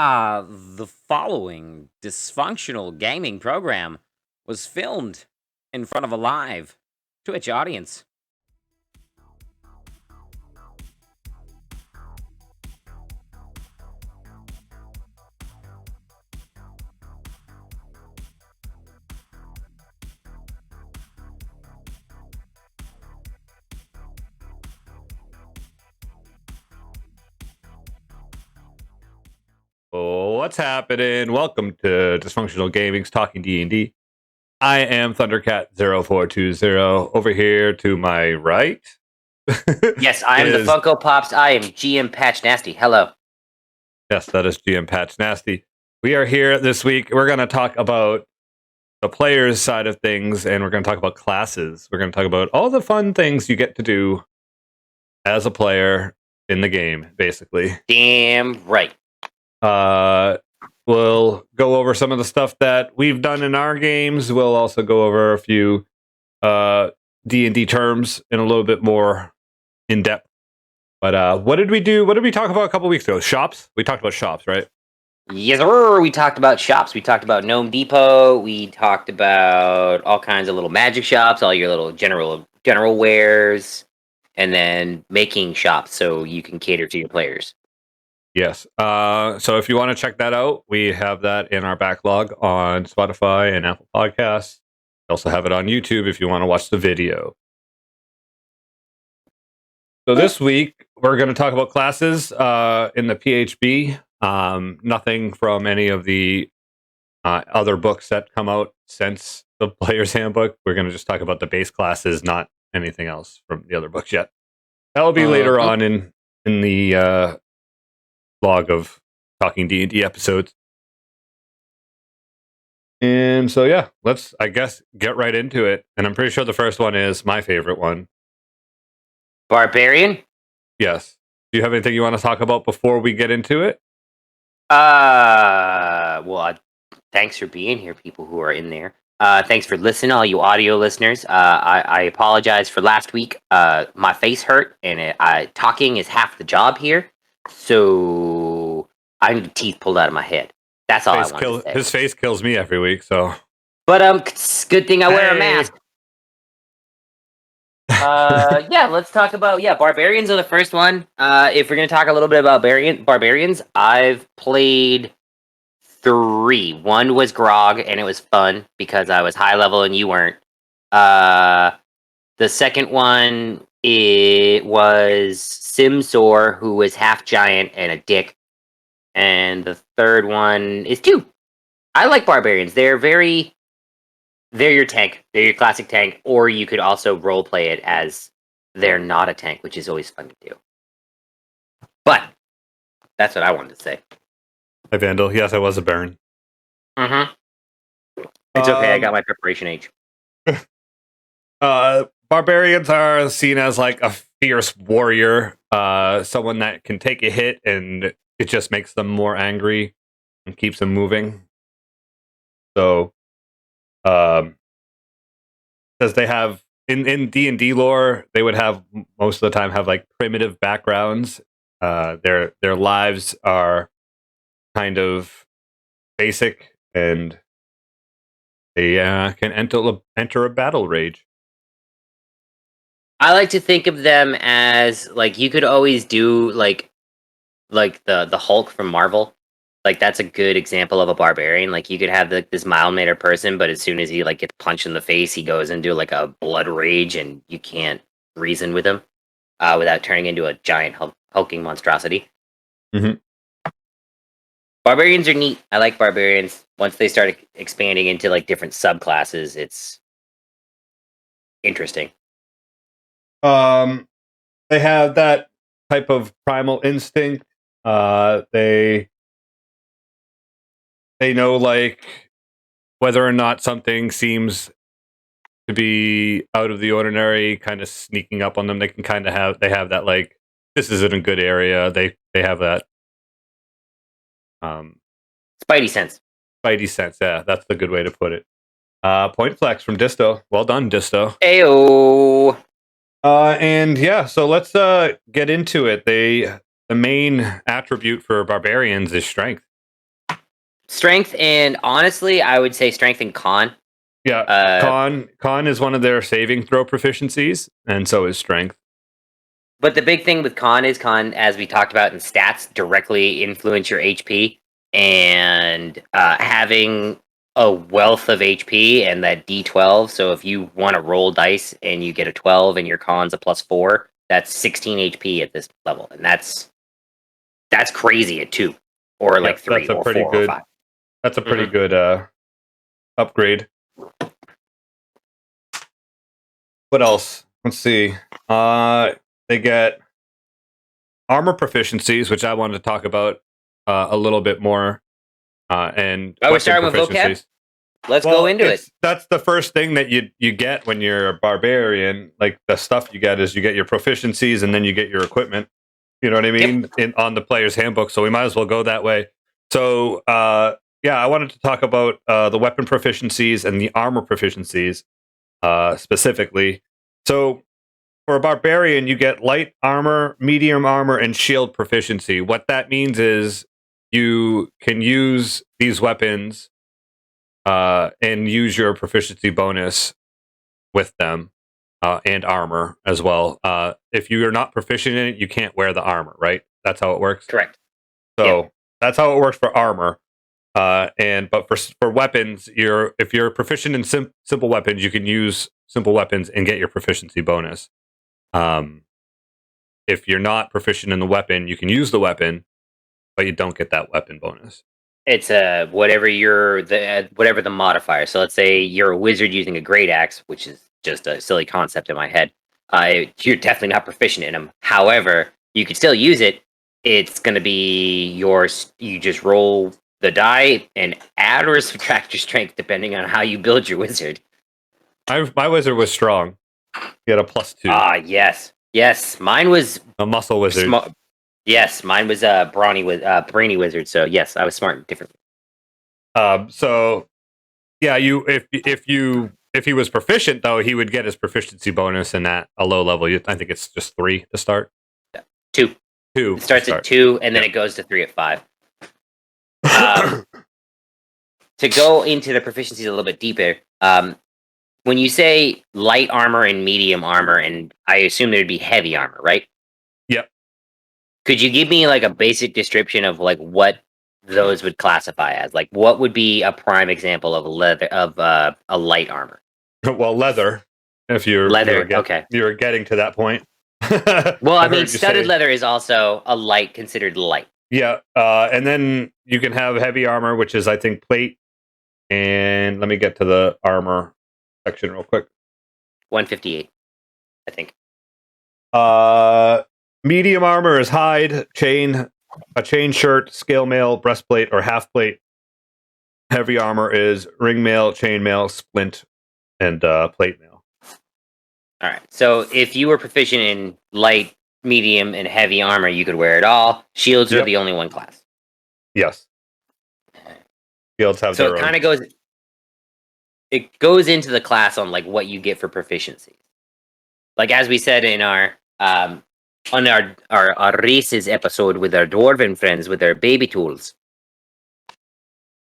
The following dysfunctional gaming program was filmed in front of a live Twitch audience. Oh, what's happening? Welcome to Dysfunctional Gaming's Talking D&D. I am Thundercat0420. Over here to my right. Yes, I am the Funko Pops. I am GM Patch Nasty. Hello. Yes, that is GM Patch Nasty. We are here this week. We're going to talk about the player's side of things, and we're going to talk about classes. We're going to talk about all the fun things you get to do as a player in the game, basically. Damn right. We'll go over some of the stuff that we've done in our games. We'll also go over a few D&D terms in a little bit more in depth. But what did we do? What did we talk about a couple weeks ago? Shops? We talked about shops, right? Yes, sir. We talked about shops. We talked about Gnome Depot. We talked about all kinds of little magic shops, all your little general wares, and then making shops so you can cater to your players. Yes. So if you want to check that out, we have that in our backlog on Spotify and Apple Podcasts. We also have it on YouTube if you want to watch the video. So this week, we're going to talk about classes in the PHB. Nothing from any of the other books that come out since the Player's Handbook. We're going to just talk about the base classes, not anything else from the other books yet. That'll be later on in the log of Talking D&D episodes. And so, yeah, let's, I guess, get right into it. And I'm pretty sure the first one is my favorite one. Barbarian? Yes. Do you have anything you want to talk about before we get into it? Thanks for being here, people who are in there. Thanks for listening, all you audio listeners. I apologize for last week. My face hurt, and talking is half the job here. So I need teeth pulled out of my head. That's all I want to say. His face kills me every week, so. But it's good thing I wear a mask. Let's talk about Barbarians are the first one. If we're gonna talk a little bit about Barbarians, I've played 3. One was Grog, and it was fun because I was high level and you weren't. The second one, it was Simsor, who was half giant and a dick. And the third one is 2. I like Barbarians. They're your tank. They're your classic tank. Or you could also roleplay it as they're not a tank, which is always fun to do. But that's what I wanted to say. Hi, Vandal. Yes, I was a Baron. Mm-hmm. It's okay. I got my preparation age. Barbarians are seen as like a fierce warrior, someone that can take a hit and it just makes them more angry and keeps them moving. So, as they have in D&D lore, they would have most of the time have like primitive backgrounds. Their lives are kind of basic, and they can enter a battle rage. I like to think of them as like you could always do like the Hulk from Marvel. Like that's a good example of a barbarian. Like you could have this mild-mannered person, but as soon as he like gets punched in the face, he goes into like a blood rage, and you can't reason with him without turning into a giant hulking monstrosity. Mm-hmm. Barbarians are neat. I like barbarians. Once they start expanding into like different subclasses, it's interesting. They have that type of primal instinct. They know like whether or not something seems to be out of the ordinary, kind of sneaking up on them. They can kind of have that like, this isn't a good area. They have that Spidey sense. Spidey sense, yeah, that's the good way to put it. Point flex from Disto. Well done, Disto. Ayo. And yeah, so let's get into it. The main attribute for barbarians is strength. Strength and honestly, I would say strength and con. Yeah, con is one of their saving throw proficiencies, and so is strength. But the big thing with con, as we talked about in stats, directly influence your HP. And having a wealth of HP and that D12. So if you want to roll dice and you get a 12 and your con's a +4, that's 16 HP at this level. And that's crazy at 2 or like 3 or 4 or 5. That's a pretty good upgrade. What else? Let's see. They get armor proficiencies, which I wanted to talk about a little bit more. And we're starting with vocab? Let's go into it. That's the first thing that you get when you're a barbarian. Like the stuff you get is you get your proficiencies and then you get your equipment. You know what I mean? Yep. On the player's handbook. So we might as well go that way. So I wanted to talk about the weapon proficiencies and the armor proficiencies specifically. So for a barbarian, you get light armor, medium armor, and shield proficiency. What that means is you can use these weapons and use your proficiency bonus with them and armor as well. If you are not proficient in it, you can't wear the armor, right? That's how it works? Correct. So that's how it works for armor. But for weapons, if you're proficient in simple weapons, you can use simple weapons and get your proficiency bonus. If you're not proficient in the weapon, you can use the weapon, but you don't get that weapon bonus. It's whatever the modifier. So let's say you're a wizard using a great axe, which is just a silly concept in my head. You're definitely not proficient in them. However, you can still use it. It's going to be yours. You just roll the die and add or subtract your strength depending on how you build your wizard. My wizard was strong. He had a +2. Yes. Mine was a muscle wizard. Yes, mine was a brainy wizard. So yes, I was smart and different. So yeah, if he was proficient though, he would get his proficiency bonus, and at a low level, I think it's just 3 to start. 2. It starts at 2, and then it goes to 3 at 5. To go into the proficiencies a little bit deeper, when you say light armor and medium armor, and I assume there'd be heavy armor, right? Yep. Could you give me like a basic description of like what those would classify as? Like, what would be a prime example of a light armor? Well, leather. If you're okay, you're getting to that point. Well, I mean, studded leather is also considered light. Yeah, and then you can have heavy armor, which is I think plate. And let me get to the armor section real quick. 158, I think. Medium armor is hide, chain, a chain shirt, scale mail, breastplate, or half plate. Heavy armor is ring mail, chain mail, splint, and plate mail. All right. So if you were proficient in light, medium, and heavy armor, you could wear it all. Shields are the only one class. Yes. Shields have their own. So it kind of goes into the class on like what you get for proficiency. Like as we said in our on our races episode with our dwarven friends with their baby tools,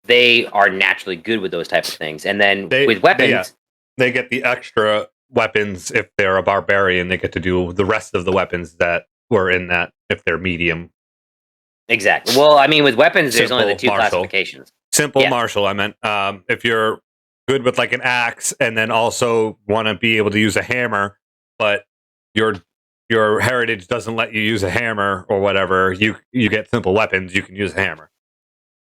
they are naturally good with those types of things. And then with weapons, they get the extra weapons. If they're a barbarian, they get to do the rest of the weapons that were in that if they're medium. Exactly. Well, I mean, with weapons, there's only the 2 classifications. Simple martial, I meant. If you're good with like an axe and then also want to be able to use a hammer, but your heritage doesn't let you use a hammer or whatever, you get simple weapons, you can use a hammer.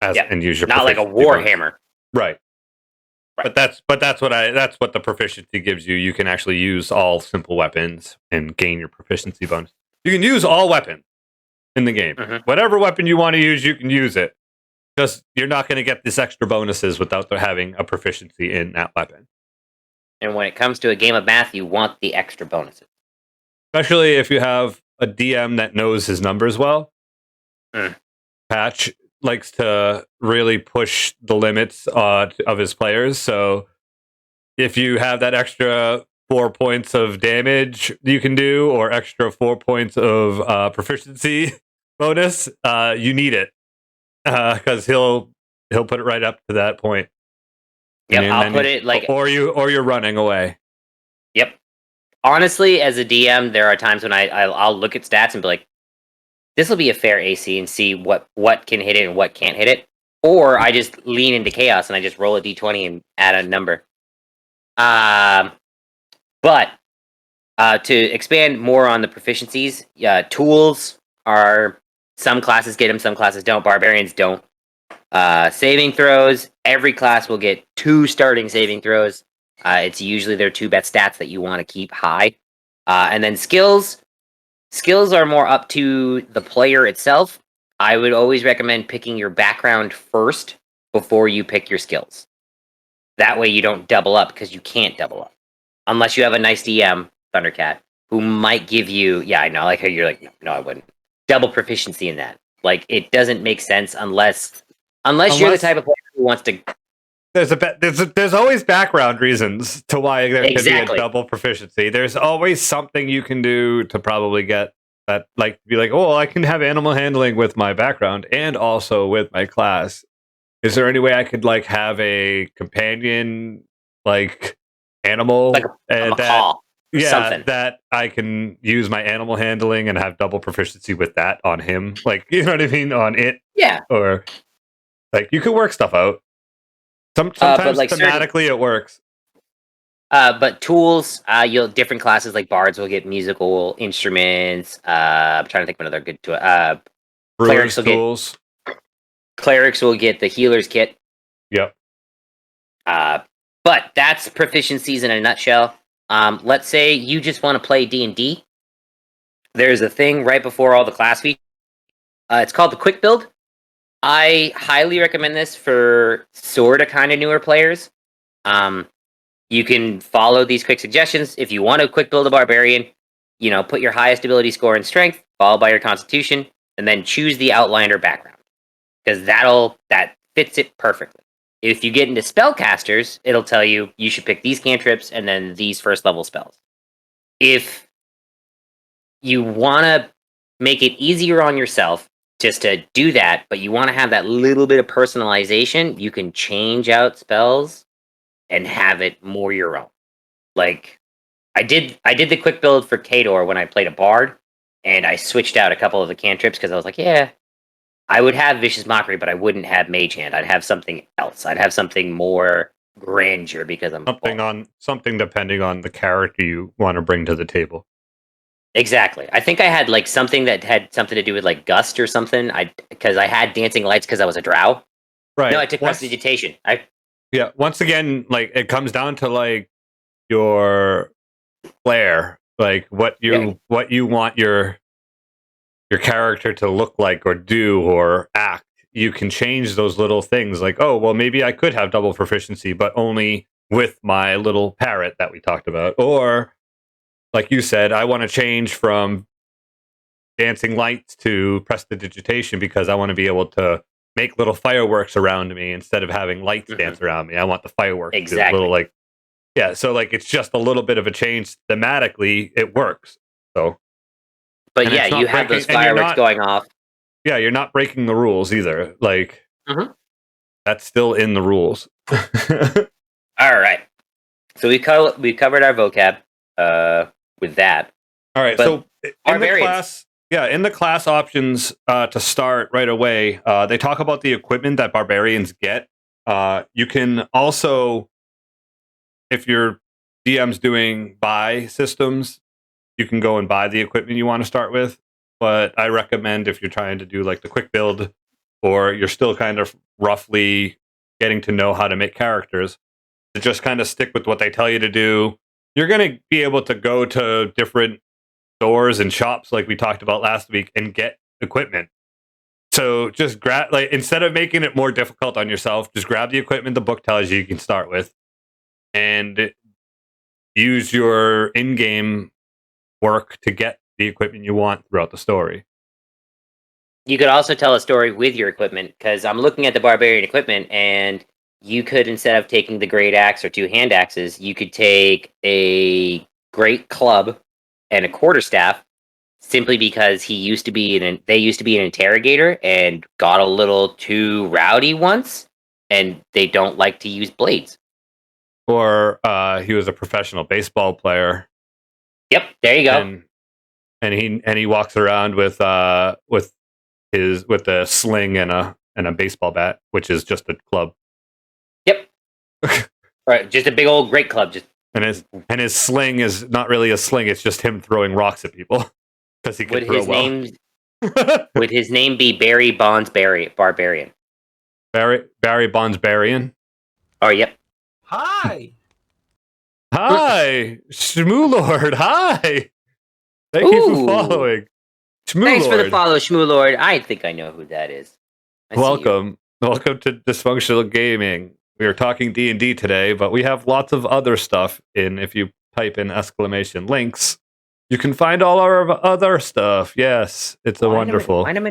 And use your not like a war hammer. Right. But that's what the proficiency gives you. You can actually use all simple weapons and gain your proficiency bonus. You can use all weapons in the game. Mm-hmm. Whatever weapon you want to use, you can use it. Just you're not going to get these extra bonuses without having a proficiency in that weapon. And when it comes to a game of math, you want the extra bonuses. Especially if you have a DM that knows his numbers well. Patch likes to really push the limits of his players. So if you have that extra 4 points of damage you can do, or extra 4 points of proficiency bonus, you need it. Because he'll he'll put it right up to that point. Yep, And I'll then put it like or you're running away. Yep. Honestly, as a DM, there are times when I'll look at stats and be like, this will be a fair AC and see what can hit it and what can't hit it. Or I just lean into chaos and I just roll a d20 and add a number. But to expand more on the proficiencies, tools are some classes get them, some classes don't. Barbarians don't. Saving throws, every class will get 2 starting saving throws. It's usually their 2 best stats that you want to keep high. And then skills. Skills are more up to the player itself. I would always recommend picking your background first before you pick your skills. That way you don't double up, because you can't double up. Unless you have a nice DM, Thundercat, who might give you, yeah, I know, like how you're like, no, I wouldn't. Double proficiency in that. Like, it doesn't make sense unless you're the type of player who wants to. There's always background reasons to why there could be a Exactly. double proficiency. There's always something you can do to probably get that, like, be like, oh, I can have animal handling with my background and also with my class. Is there any way I could like have a companion like animal Like a call. Something. that I can use my animal handling and have double proficiency with that on him? Like, you know what I mean? On it. Yeah. Or like you could work stuff out. Sometimes like thematically it works. But tools, different classes like bards will get musical instruments. I'm trying to think of another good tool. Brewers tools. Clerics will get the healer's kit. Yep. But that's proficiencies in a nutshell. Let's say you just want to play D&D. There's a thing right before all the class features. It's called the quick build. I highly recommend this for sort of kind of newer players. You can follow these quick suggestions. If you want to quick build a barbarian, put your highest ability score in strength, followed by your constitution, and then choose the outlander background, because that fits it perfectly. If you get into spellcasters, it'll tell you should pick these cantrips and then these first level spells. If you want to make it easier on yourself just to do that, but you want to have that little bit of personalization, you can change out spells and have it more your own. Like I did the quick build for Kador when I played a bard, and I switched out a couple of the cantrips because I was like, yeah, I would have Vicious Mockery, but I wouldn't have Mage Hand. I'd have something else. I'd have something more grandeur because I'm something depending on the character you want to bring to the table. Exactly. I think I had like something that had something to do with like Gust or something. Because I had Dancing Lights because I was a drow. Right. No, I took Prestidigitation. Yeah. Once again, like it comes down to like your flair, like what you want your character to look like or do or act. You can change those little things. Like, oh, well, maybe I could have double proficiency, but only with my little parrot that we talked about, or. Like you said, I want to change from Dancing Lights to Prestidigitation because I want to be able to make little fireworks around me instead of having lights dance around me. I want the fireworks to be a little so like it's just a little bit of a change. Thematically, it works. So, but yeah, you have those fireworks going off. Yeah, you're not breaking the rules either. Like that's still in the rules. All right, so we covered our vocab. With that. All right, so in the class options to start right away, they talk about the equipment that barbarians get. You can also, if your DM's doing buy systems, you can go and buy the equipment you want to start with. But I recommend if you're trying to do like the quick build, or you're still kind of roughly getting to know how to make characters, to just kind of stick with what they tell you to do. You're going to be able to go to different stores and shops like we talked about last week and get equipment. So just instead of making it more difficult on yourself, just grab the equipment the book tells you can start with and use your in-game work to get the equipment you want throughout the story. You could also tell a story with your equipment, because I'm looking at the barbarian equipment, and you could, instead of taking the great axe or 2 hand axes, you could take a great club and a quarterstaff, simply because they used to be an interrogator and got a little too rowdy once. and they don't like to use blades. Or he was a professional baseball player. Yep, there you go. And he walks around with a sling and a baseball bat, which is just a club. Yep. Right, just a big old great club. Just and his sling is not really a sling; it's just him throwing rocks at people because he can throw well. Would his name be Barry Bonds Barbarian? Barry Bonds Barbarian. Oh, yep. Hi, Shmoo Lord. Hi. Thank you for following. Thanks for the follow, Shmoo Lord. I think I know who that is. Welcome to Dysfunctional Gaming. We are talking D&D today, but we have lots of other stuff if you type in exclamation links, you can find all our other stuff. Yes, it's wonderful. Wine 'em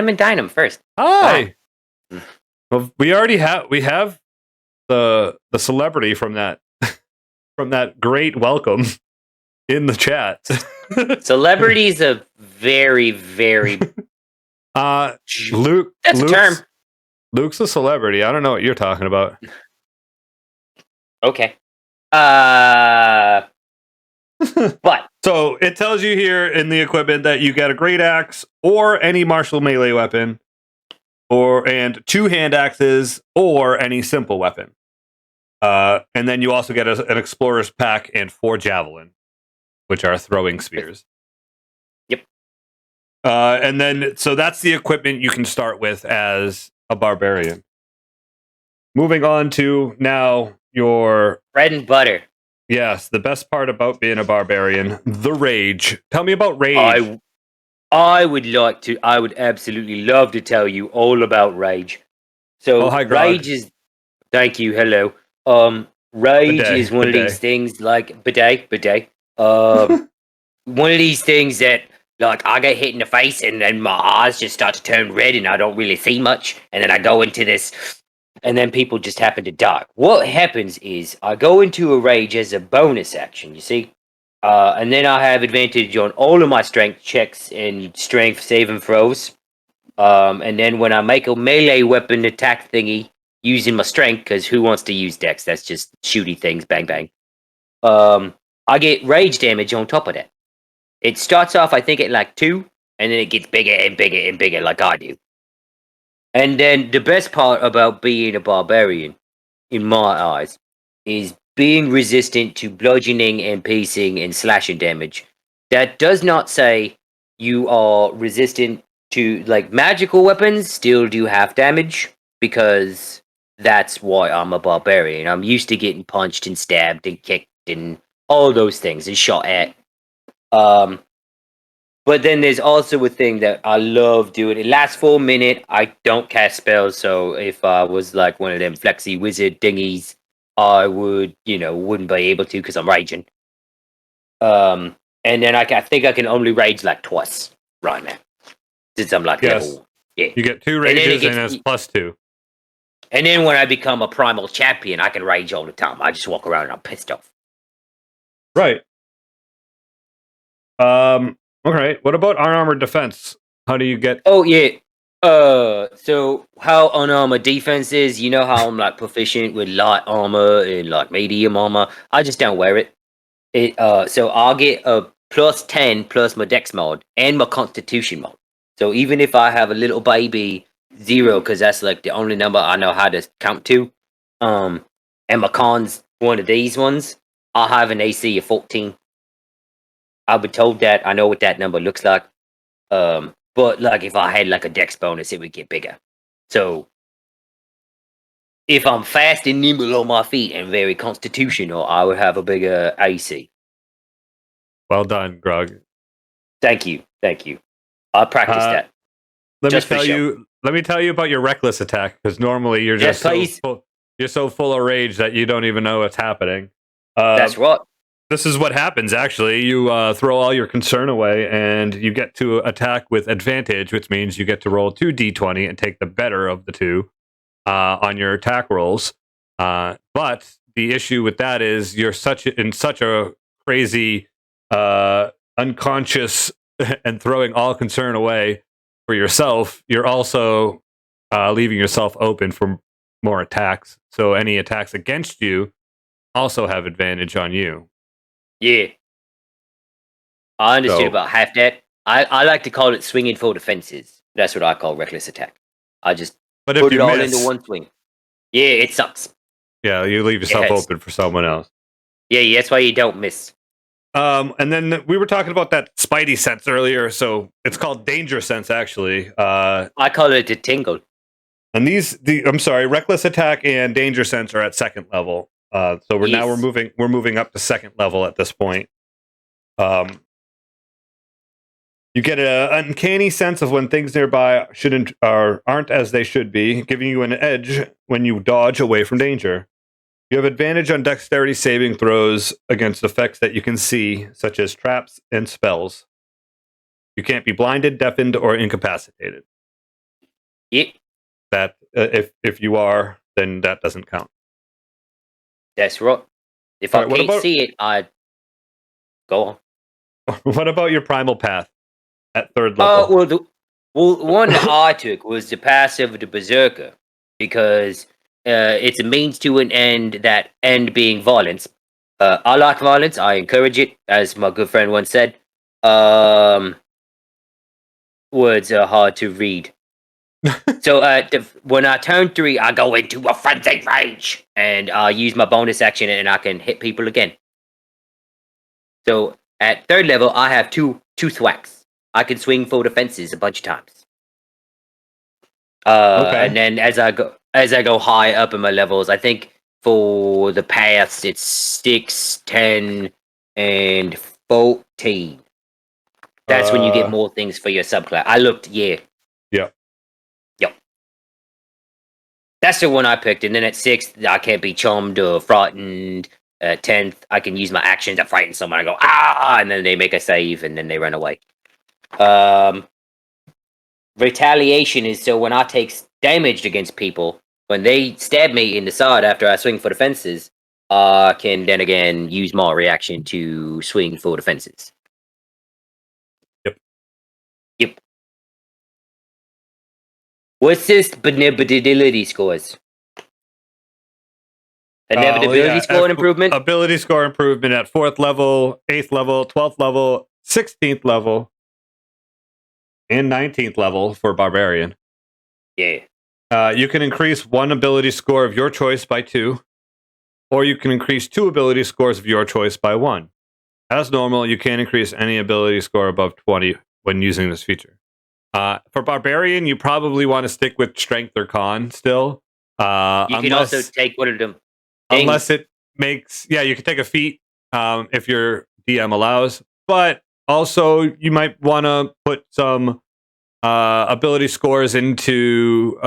and dine 'em first. Hi. Wow. Well, we have the celebrity from that great welcome in the chat. Celebrity's a very, very Luke. That's a term. Luke's a celebrity. I don't know what you're talking about. Okay. But so it tells you here in the equipment that you get a great axe or any martial melee weapon, and 2 hand axes or any simple weapon. And then you also get an explorer's pack and 4 javelin, which are throwing spears. Yep. And then so that's the equipment you can start with as a barbarian. Moving on to now your bread and butter. Yes, the best part about being a barbarian, the rage. Tell me about rage. I would absolutely love to tell you all about rage. So hi, Grog. rage is thank you, hello. Rage is one of these things like bidet. One of these things that like I get hit in the face and then my eyes just start to turn red and I don't really see much. And then I go into this and then people just happen to die. What happens is I go into a rage as a bonus action, you see? And then I have advantage on all of my strength checks and strength saving throws. And then when I make a melee weapon attack thingy using my strength, because who wants to use dex? That's just shooty things, bang bang. I get rage damage on top of that. It starts off, I think, at like 2, and then it gets bigger and bigger and bigger, like I do. And then the best part about being a barbarian, in my eyes, is being resistant to bludgeoning and piercing and slashing damage. That does not say you are resistant to, like, magical weapons still do half damage, because that's why I'm a barbarian. I'm used to getting punched and stabbed and kicked and all those things and shot at. But then there's also a thing that I love doing. It lasts for a minute. I don't cast spells, so if I was like one of them flexi wizard dingies, I would, wouldn't be able to because I'm raging. And then I think I can only rage like twice right now, since I'm like level. Yeah, you get 2 rages and it's +2. And then when I become a primal champion, I can rage all the time. I just walk around and I'm pissed off. Right. Okay. What about unarmored defense? How do you get? Oh yeah. So how unarmored defense is? You know how I'm like proficient with light armor and like medium armor. I just don't wear it. So I'll get a +10 plus my dex mod and my constitution mod. So even if I have a little baby 0, because that's like the only number I know how to count to, and my con's one of these ones, I'll have an AC of 14. I've been told that. I know what that number looks like. But like if I had like a dex bonus, it would get bigger. So if I'm fast and nimble on my feet and very constitutional, I would have a bigger AC. Well done, Grog. Thank you. I practiced that. Let me tell you about your reckless attack, because normally you're just so full of rage that you don't even know what's happening. That's right. This is what happens, actually. You throw all your concern away, and you get to attack with advantage, which means you get to roll 2d20 and take the better of the 2 on your attack rolls. But the issue with that is you're in such a crazy, unconscious, and throwing all concern away for yourself. You're also leaving yourself open for more attacks. So any attacks against you also have advantage on you. Yeah. I understood So- about half that. I like to call it swinging for defenses. That's what I call reckless attack. I just But put if it you all miss, into one swing. Yeah, it sucks. yeah, you leave yourself Yes. open for someone else. Yeah, that's why you don't miss. And then we were talking about that Spidey sense earlier, so it's called Danger Sense actually. I call it a tingle. And Reckless Attack and Danger Sense are at second level. So we're moving up to second level at this point. You get an uncanny sense of when things nearby aren't as they should be, giving you an edge when you dodge away from danger. You have advantage on dexterity saving throws against effects that you can see, such as traps and spells. You can't be blinded, deafened, or incapacitated. Yeah, That if you are, then that doesn't count. that's right. If All I right, what can't about- see it, I go on. What about your Primal Path at third level? Well, the one that I took was the pass of the Berserker because it's a means to an end. That end being violence. I like violence. I encourage it, as my good friend once said. Words are hard to read. So when I turn 3, I go into a frenzied rage, and I use my bonus action, and I can hit people again. So at third level, I have two thwacks. I can swing for defenses a bunch of times. Okay. And then as I go high up in my levels, I think for the paths it's 6, 10, and 14. That's when you get more things for your subclass. I looked, yeah. Yeah. Yep. That's the one I picked. And then at 6th, I can't be charmed or frightened. At 10th, I can use my action to frighten someone. I go, ah! And then they make a save and then they run away. Retaliation is so when I take damage against people, when they stab me in the side after I swing for defenses, I can then again use my reaction to swing for defenses. Yep. What's this inevitability scores? Inevitability score improvement? Ability score improvement at 4th level, 8th level, 12th level, 16th level, and 19th level for Barbarian. Yeah. You can increase one ability score of your choice by 2, or you can increase 2 ability scores of your choice by 1. As normal, you can't increase any ability score above 20 when using this feature. For Barbarian, you probably want to stick with Strength or Con still. You can also take one of them. Unless it makes... Yeah, you can take a feat if your DM allows. But also, you might want to put some ability scores into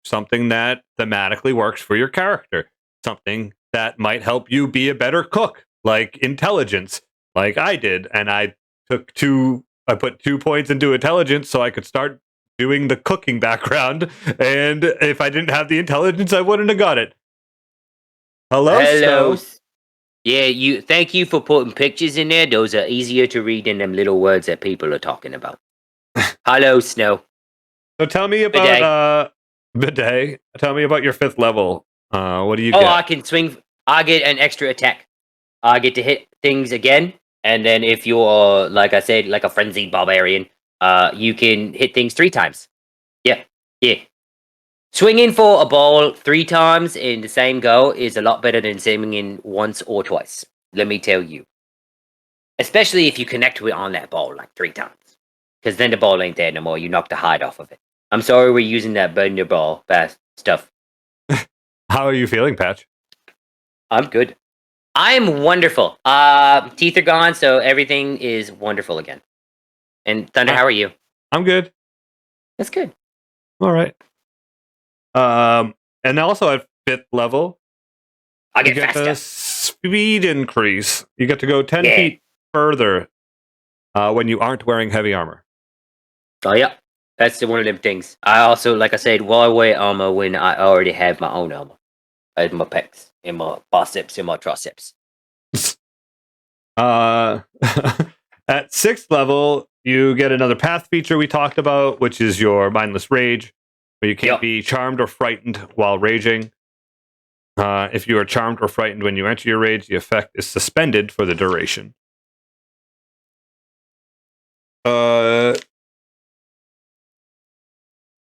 something that thematically works for your character. Something that might help you be a better cook, like intelligence, like I did. And I put 2 points into intelligence so I could start doing the cooking background. And if I didn't have the intelligence, I wouldn't have got it. Hello. Snow. Yeah, thank you for putting pictures in there. Those are easier to read than them little words that people are talking about. Hello, Snow. So tell me about Bidet. Tell me about your 5th level. What do you get? I can swing. I get an extra attack. I get to hit things again. And then if you're, like I said, like a frenzied barbarian, you can hit things 3 times. Yeah. Swinging for a ball 3 times in the same go is a lot better than swinging once or twice. Let me tell you. Especially if you connect on that ball like 3 times. Because then the ball ain't there no more. You knock the hide off of it. I'm sorry we're using that bender ball fast stuff. How are you feeling, Patch? I'm good. I'm wonderful. Teeth are gone, so everything is wonderful again. And Thunder, how are you? I'm good. That's good. All right. And also at 5th level, I get you get faster. the speed increase. You get to go 10 Yeah. feet further when you aren't wearing heavy armor. Oh yeah, that's one of them things. I also, like I said, why wear armor when I already have my own armor? I have my pecs, and my biceps, and my triceps. At 6th level, you get another path feature we talked about, which is your Mindless Rage. But you can't Yep. be charmed or frightened while raging. If you are charmed or frightened when you enter your rage, the effect is suspended for the duration.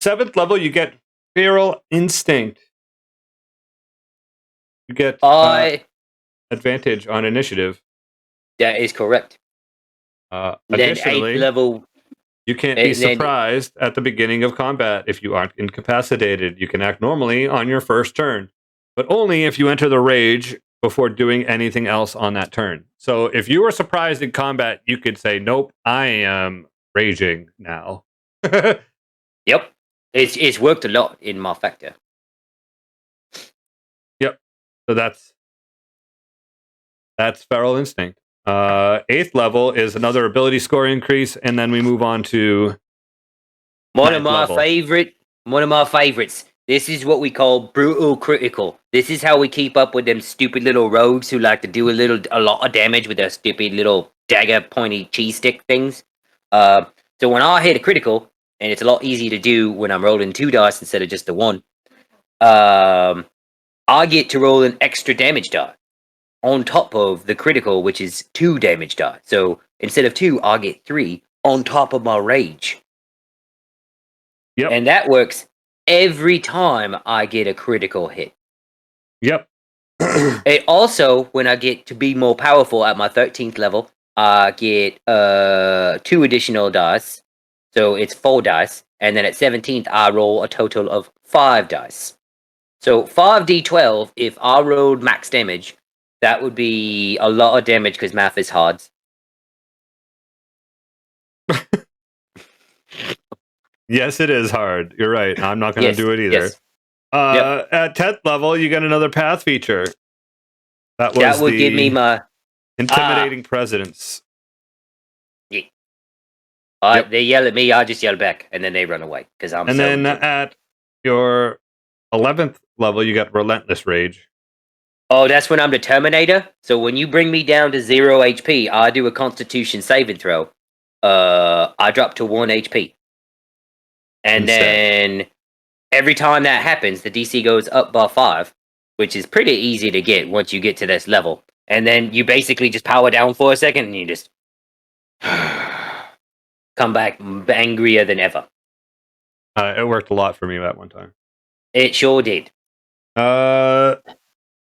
7th level, you get Feral Instinct. You get advantage on initiative. That is correct. Then 8th Additionally, level. you can't be surprised at the beginning of combat if you aren't incapacitated. You can act normally on your first turn, but only if you enter the rage before doing anything else on that turn. So if you were surprised in combat, you could say, nope, I am raging now. Yep. It's worked a lot in my factor. Yep. So that's Feral Instinct. 8th level is another ability score increase, and then we move on to One of 9th my level. favorites. This is what we call brutal critical. This is how we keep up with them stupid little rogues who like to do a lot of damage with their stupid little dagger pointy cheese stick things. So when I hit a critical, and it's a lot easier to do when I'm rolling 2 dice instead of just the 1, I get to roll an extra damage die on top of the critical, which is 2 damage die. So instead of 2, I get 3 on top of my rage. Yep. And that works every time I get a critical hit. Yep. It also, when I get to be more powerful at my 13th level, I get 2 additional dice. So it's 4 dice. And then at 17th, I roll a total of 5 dice. So 5d12, if I rolled max damage, that would be a lot of damage because math is hard. Yes, it is hard. You're right. I'm not going to do it either. Yes. At 10th level, you get another path feature. That would give me my intimidating presence. Yeah. They yell at me, I just yell back, and then they run away because I'm. And then at your 11th level, you got Relentless Rage. Oh, that's when I'm the Terminator. So when you bring me down to 0 HP, I do a Constitution saving throw. I drop to 1 HP. And then every time that happens, the DC goes up by 5, which is pretty easy to get once you get to this level. And then you basically just power down for a second and you just come back angrier than ever. It worked a lot for me that one time. It sure did.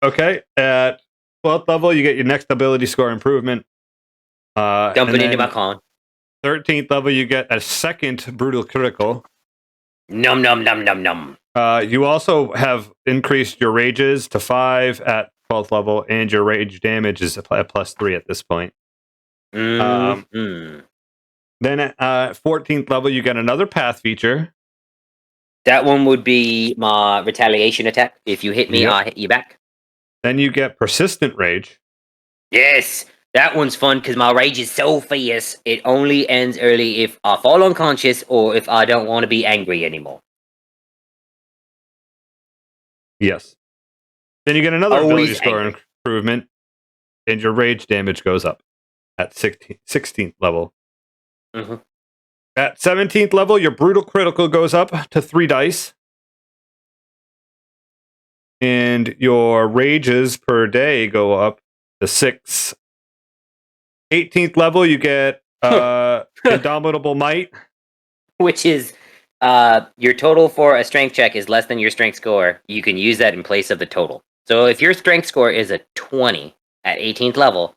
Okay. At 12th level, you get your next ability score improvement. Dumping into my con. 13th level, you get a second brutal critical. Num num num num num. You also have increased your rages to 5 at 12th level, and your rage damage is at +3 at this point. Then at 14th level, you get another path feature. That one would be my retaliation attack. If you hit me, I hit you back. Then you get persistent rage. Yes, that one's fun because my rage is so fierce. It only ends early if I fall unconscious or if I don't want to be angry anymore. Yes. Then you get another ability score improvement, and your rage damage goes up at 16th level. Mm-hmm. At 17th level, your brutal critical goes up to 3 dice. And your rages per day go up to 6. 18th level, you get Indomitable Might. Which is your total for a strength check is less than your strength score. You can use that in place of the total. So if your strength score is a 20 at 18th level,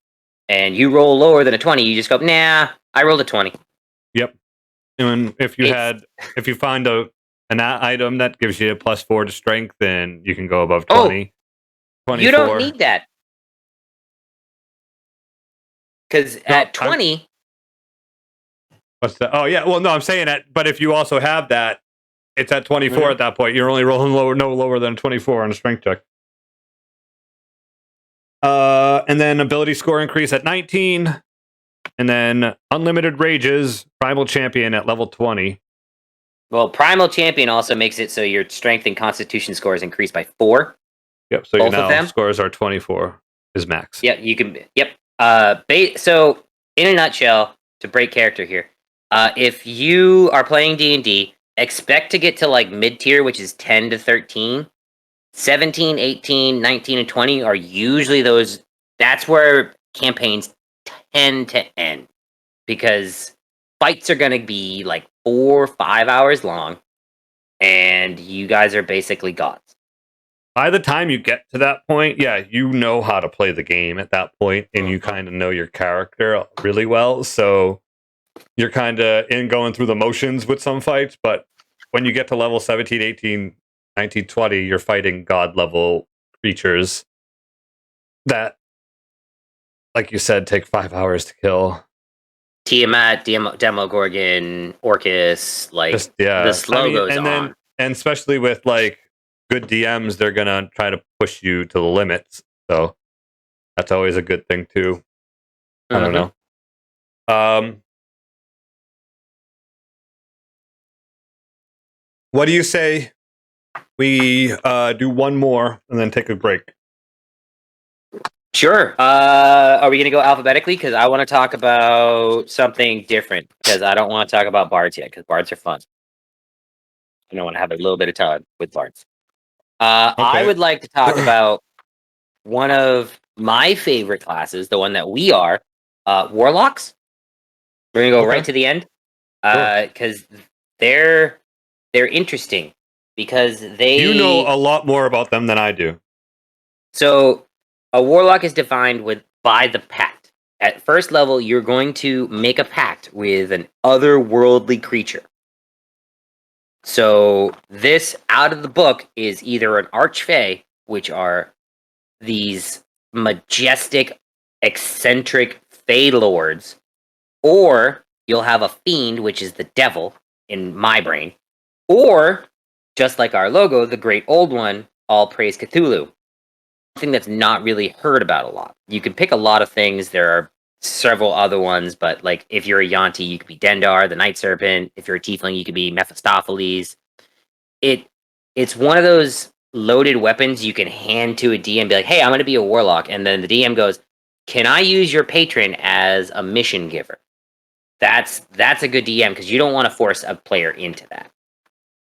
and you roll lower than a 20, you just go, nah, I rolled a 20. Yep. And if you find an item that gives you a +4 to strength, then you can go above 20. 24. You don't need that. Because at 20... What's that? Oh, yeah. Well, no, I'm saying that. But if you also have that, it's at 24 at that point. You're only rolling no lower than 24 on a strength check. And then ability score increase at 19. And then Unlimited Rages, Primal Champion at level 20. Well, Primal Champion also makes it so your strength and constitution scores increase by 4. Yep, so your now scores are 24 is max. Yep, you can. Yep. So, in a nutshell, to break character here, if you are playing D&D expect to get to like mid-tier, which is 10 to 13. 17, 18, 19, and 20 are usually those. That's where campaigns tend to end. Because fights are going to be like 4 or 5 hours long. And you guys are basically gods. By the time you get to that point, yeah, you know how to play the game at that point, and you kind of know your character really well. So you're kind of going through the motions with some fights, but when you get to level 17, 18, 19, 20, you're fighting god level creatures that, like you said, take 5 hours to kill. Tiamat, Demogorgon, Orcus, like the slow goes on. And especially with like good DMs, they're gonna try to push you to the limits. So that's always a good thing too. I don't know. What do you say we do one more and then take a break? Sure. Are we going to go alphabetically? Because I want to talk about something different. Because I don't want to talk about bards yet. Because bards are fun. I want to have a little bit of time with bards. I would like to talk about one of my favorite classes, the one that we are, Warlocks. We're going to go right to the end. Because they're interesting. Because they... You know a lot more about them than I do. So... A warlock is defined by the pact. At first level, you're going to make a pact with an otherworldly creature. So this, out of the book, is either an archfey, which are these majestic, eccentric fey lords, or you'll have a fiend, which is the devil, in my brain, or, just like our logo, the Great Old One, all praise Cthulhu. Thing that's not really heard about a lot. You can pick a lot of things. There are several other ones, but like if you're a Yuan-ti, you could be Dendar, the Night Serpent. If you're a Tiefling, you could be Mephistopheles. It's one of those loaded weapons you can hand to a DM and be like, hey, I'm going to be a warlock. And then the DM goes, can I use your patron as a mission giver? That's a good DM because you don't want to force a player into that.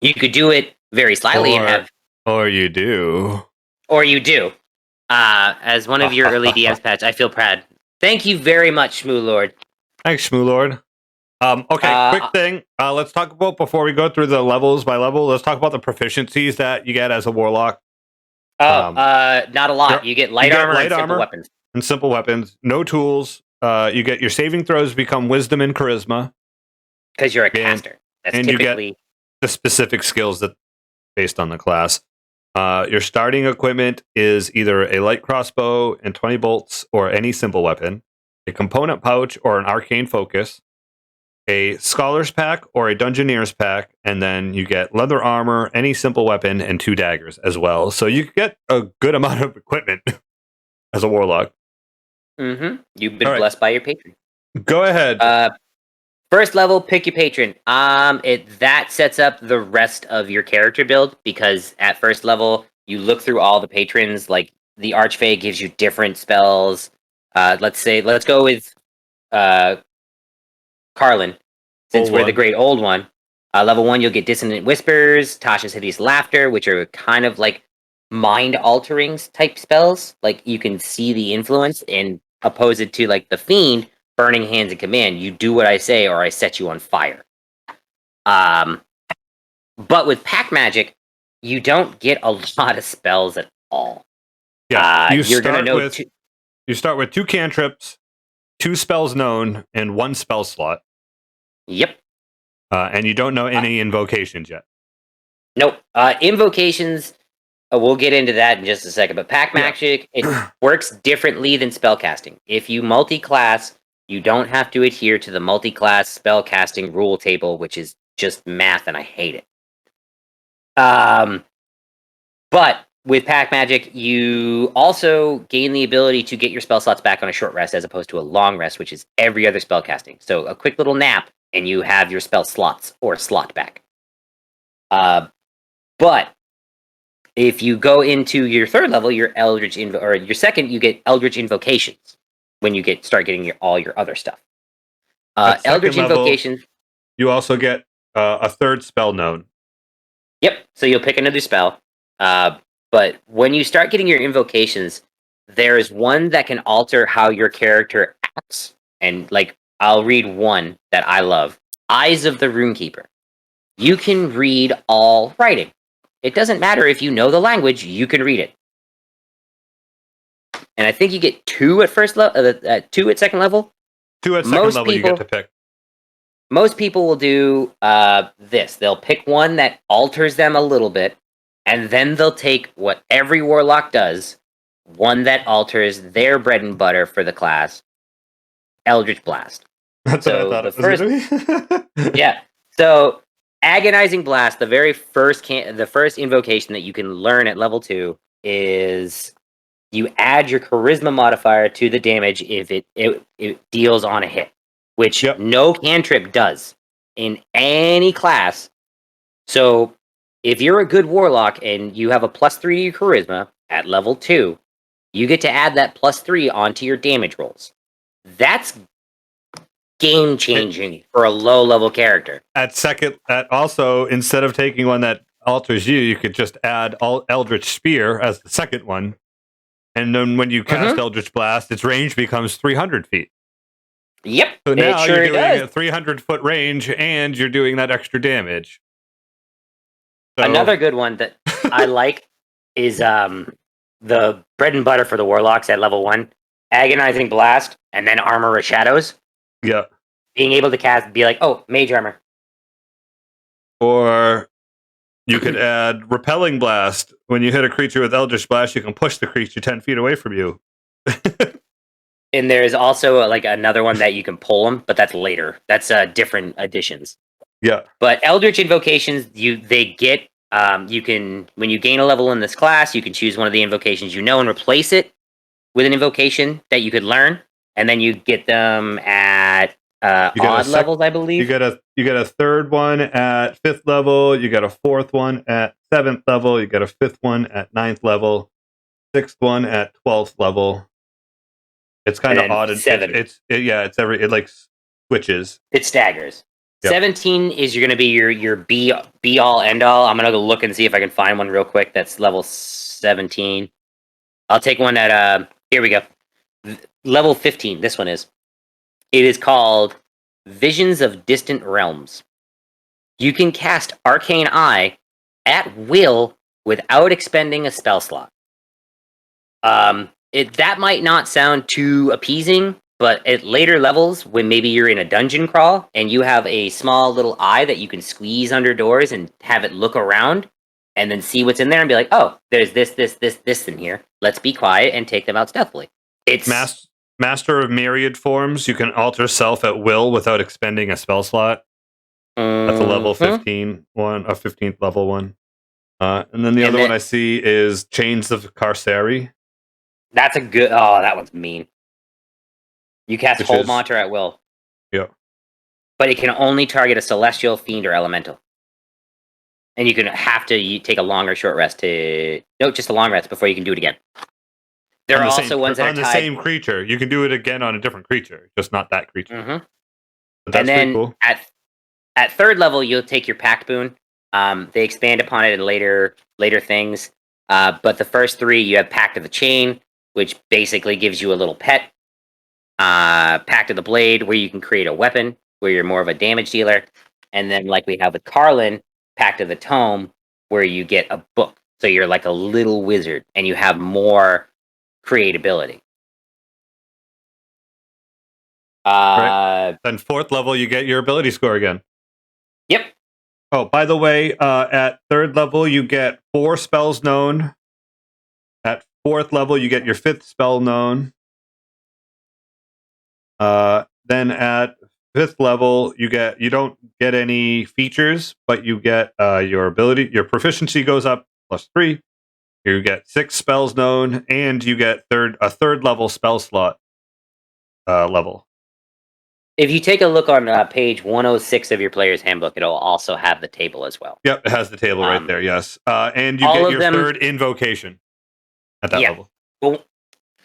You could do it very slyly and have... Or you do. Or you do. As one of your early DMs, Patch, I feel proud. Thank you very much, Shmoo Lord. Thanks, Shmoo Lord. Okay, quick thing. Let's talk about, before we go through the levels by level, let's talk about the proficiencies that you get as a warlock. Not a lot. You get light armor and simple weapons. And simple weapons. No tools. You get your saving throws become wisdom and charisma. Because you're a caster. That's typically... you get the specific skills that based on the class. Your starting equipment is either a light crossbow and 20 bolts or any simple weapon, a component pouch or an arcane focus, a scholar's pack or a dungeoneer's pack, and then you get leather armor, any simple weapon, and 2 daggers as well. So you get a good amount of equipment as a warlock. Mm-hmm. You've been blessed by your patron. Go ahead. First level, pick your patron. That sets up the rest of your character build because at first level, you look through all the patrons. Like the Archfey gives you different spells. Let's go with Carlin, since we're the Great Old One. Level 1, you'll get Dissonant Whispers, Tasha's Hideous Laughter, which are kind of like mind-altering type spells. Like you can see the influence and oppose it to like the Fiend. Burning Hands and Command, you do what I say or I set you on fire. But with pack magic, you don't get a lot of spells at all. Yeah, you start with 2 cantrips, 2 spells known, and 1 spell slot. Yep. And you don't know any invocations yet. Nope. Invocations, we'll get into that in just a second. But pack magic, it works differently than spellcasting. If you multi-class, you don't have to adhere to the multi-class spellcasting rule table, which is just math, and I hate it. But with pack magic, you also gain the ability to get your spell slots back on a short rest as opposed to a long rest, which is every other spellcasting. So a quick little nap, and you have your spell slots or slot back. But if you go into your third level, your your second, you get Eldritch Invocations. When you start getting all your other stuff. Eldritch Invocations. You also get a third spell known. Yep. So you'll pick another spell. But when you start getting your invocations, there is one that can alter how your character acts. And like, I'll read one that I love: Eyes of the Runekeeper. You can read all writing. It doesn't matter if you know the language; you can read it. And I think you get 2 at first level, 2 at second level. 2 at second level you get to pick. Most people will do this. They'll pick one that alters them a little bit, and then they'll take what every warlock does, one that alters their bread and butter for the class, Eldritch Blast. That's So what I thought the it was going to be. Yeah. So Agonizing Blast, the first invocation that you can learn at level 2 is you add your charisma modifier to the damage if it deals on a hit, which no cantrip does in any class. So if you're a good warlock and you have a +3 to your charisma at level 2, you get to add that +3 onto your damage rolls. That's game changing for a low level character. Also, instead of taking one that alters you, you could just add Eldritch Spear as the second one. And then when you cast Eldritch Blast, its range becomes 300 feet. Yep. So now you're doing a 300-foot range, and you're doing that extra damage. So, another good one that I like is the bread and butter for the Warlocks at level 1, Agonizing Blast, and then Armor of Shadows. Yeah. Being able to cast, be like, oh, Mage Armor. Or you could add Repelling Blast. When you hit a creature with Eldritch Blast, you can push the creature 10 feet away from you. And there's also like another one that you can pull them, but that's later. That's different additions. Yeah. But Eldritch Invocations, they get you can, when you gain a level in this class, you can choose one of the invocations you know and replace it with an invocation that you could learn, and then you get them at odd levels, I believe. You get a third one at 5th level. You get a 4th one at 7th level. You get a 5th one at 9th level. 6th one at 12th level. It's kind of odd. It like switches. It staggers. Yep. 17 is you're going to be your be all end all. I'm going to go look and see if I can find one real quick that's level 17. I'll take one at here we go. Level 15. This one is. It is called Visions of Distant Realms. You can cast Arcane Eye at will without expending a spell slot. That might not sound too appeasing, but at later levels, when maybe you're in a dungeon crawl and you have a small little eye that you can squeeze under doors and have it look around and then see what's in there and be like, oh, there's this in here. Let's be quiet and take them out stealthily. It's Master of Myriad Forms. You can alter self at will without expending a spell slot. That's a level 15 one, a 15th level one. And then the other one I see is Chains of Carceri. That's a good. Oh, that one's mean. You cast Hold Monster at will. Yeah. But it can only target a celestial, fiend, or elemental. And you can have to take a long or short rest just a long rest before you can do it again. There are also ones that are on the same creature. You can do it again on a different creature, just not that creature. Mm-hmm. But that's pretty cool. At 3rd level, you'll take your Pact Boon. They expand upon it in later things. But the first 3, you have Pact of the Chain, which basically gives you a little pet. Pact of the Blade, where you can create a weapon, where you're more of a damage dealer. And then, like we have with Carlin, Pact of the Tome, where you get a book. So you're like a little wizard, and you have more creatability. Right. Then 4th level, you get your ability score again. Yep. Oh, by the way, at 3rd level, you get 4 spells known. At 4th level, you get your 5th spell known. Then at 5th level, you don't get any features, but you get your proficiency goes up +3. You get 6 spells known, and you get a third level spell slot level. If you take a look on page 106 of your player's handbook, it'll also have the table as well. Yep, it has the table right there, yes. And you get your 3rd invocation at that level. Well,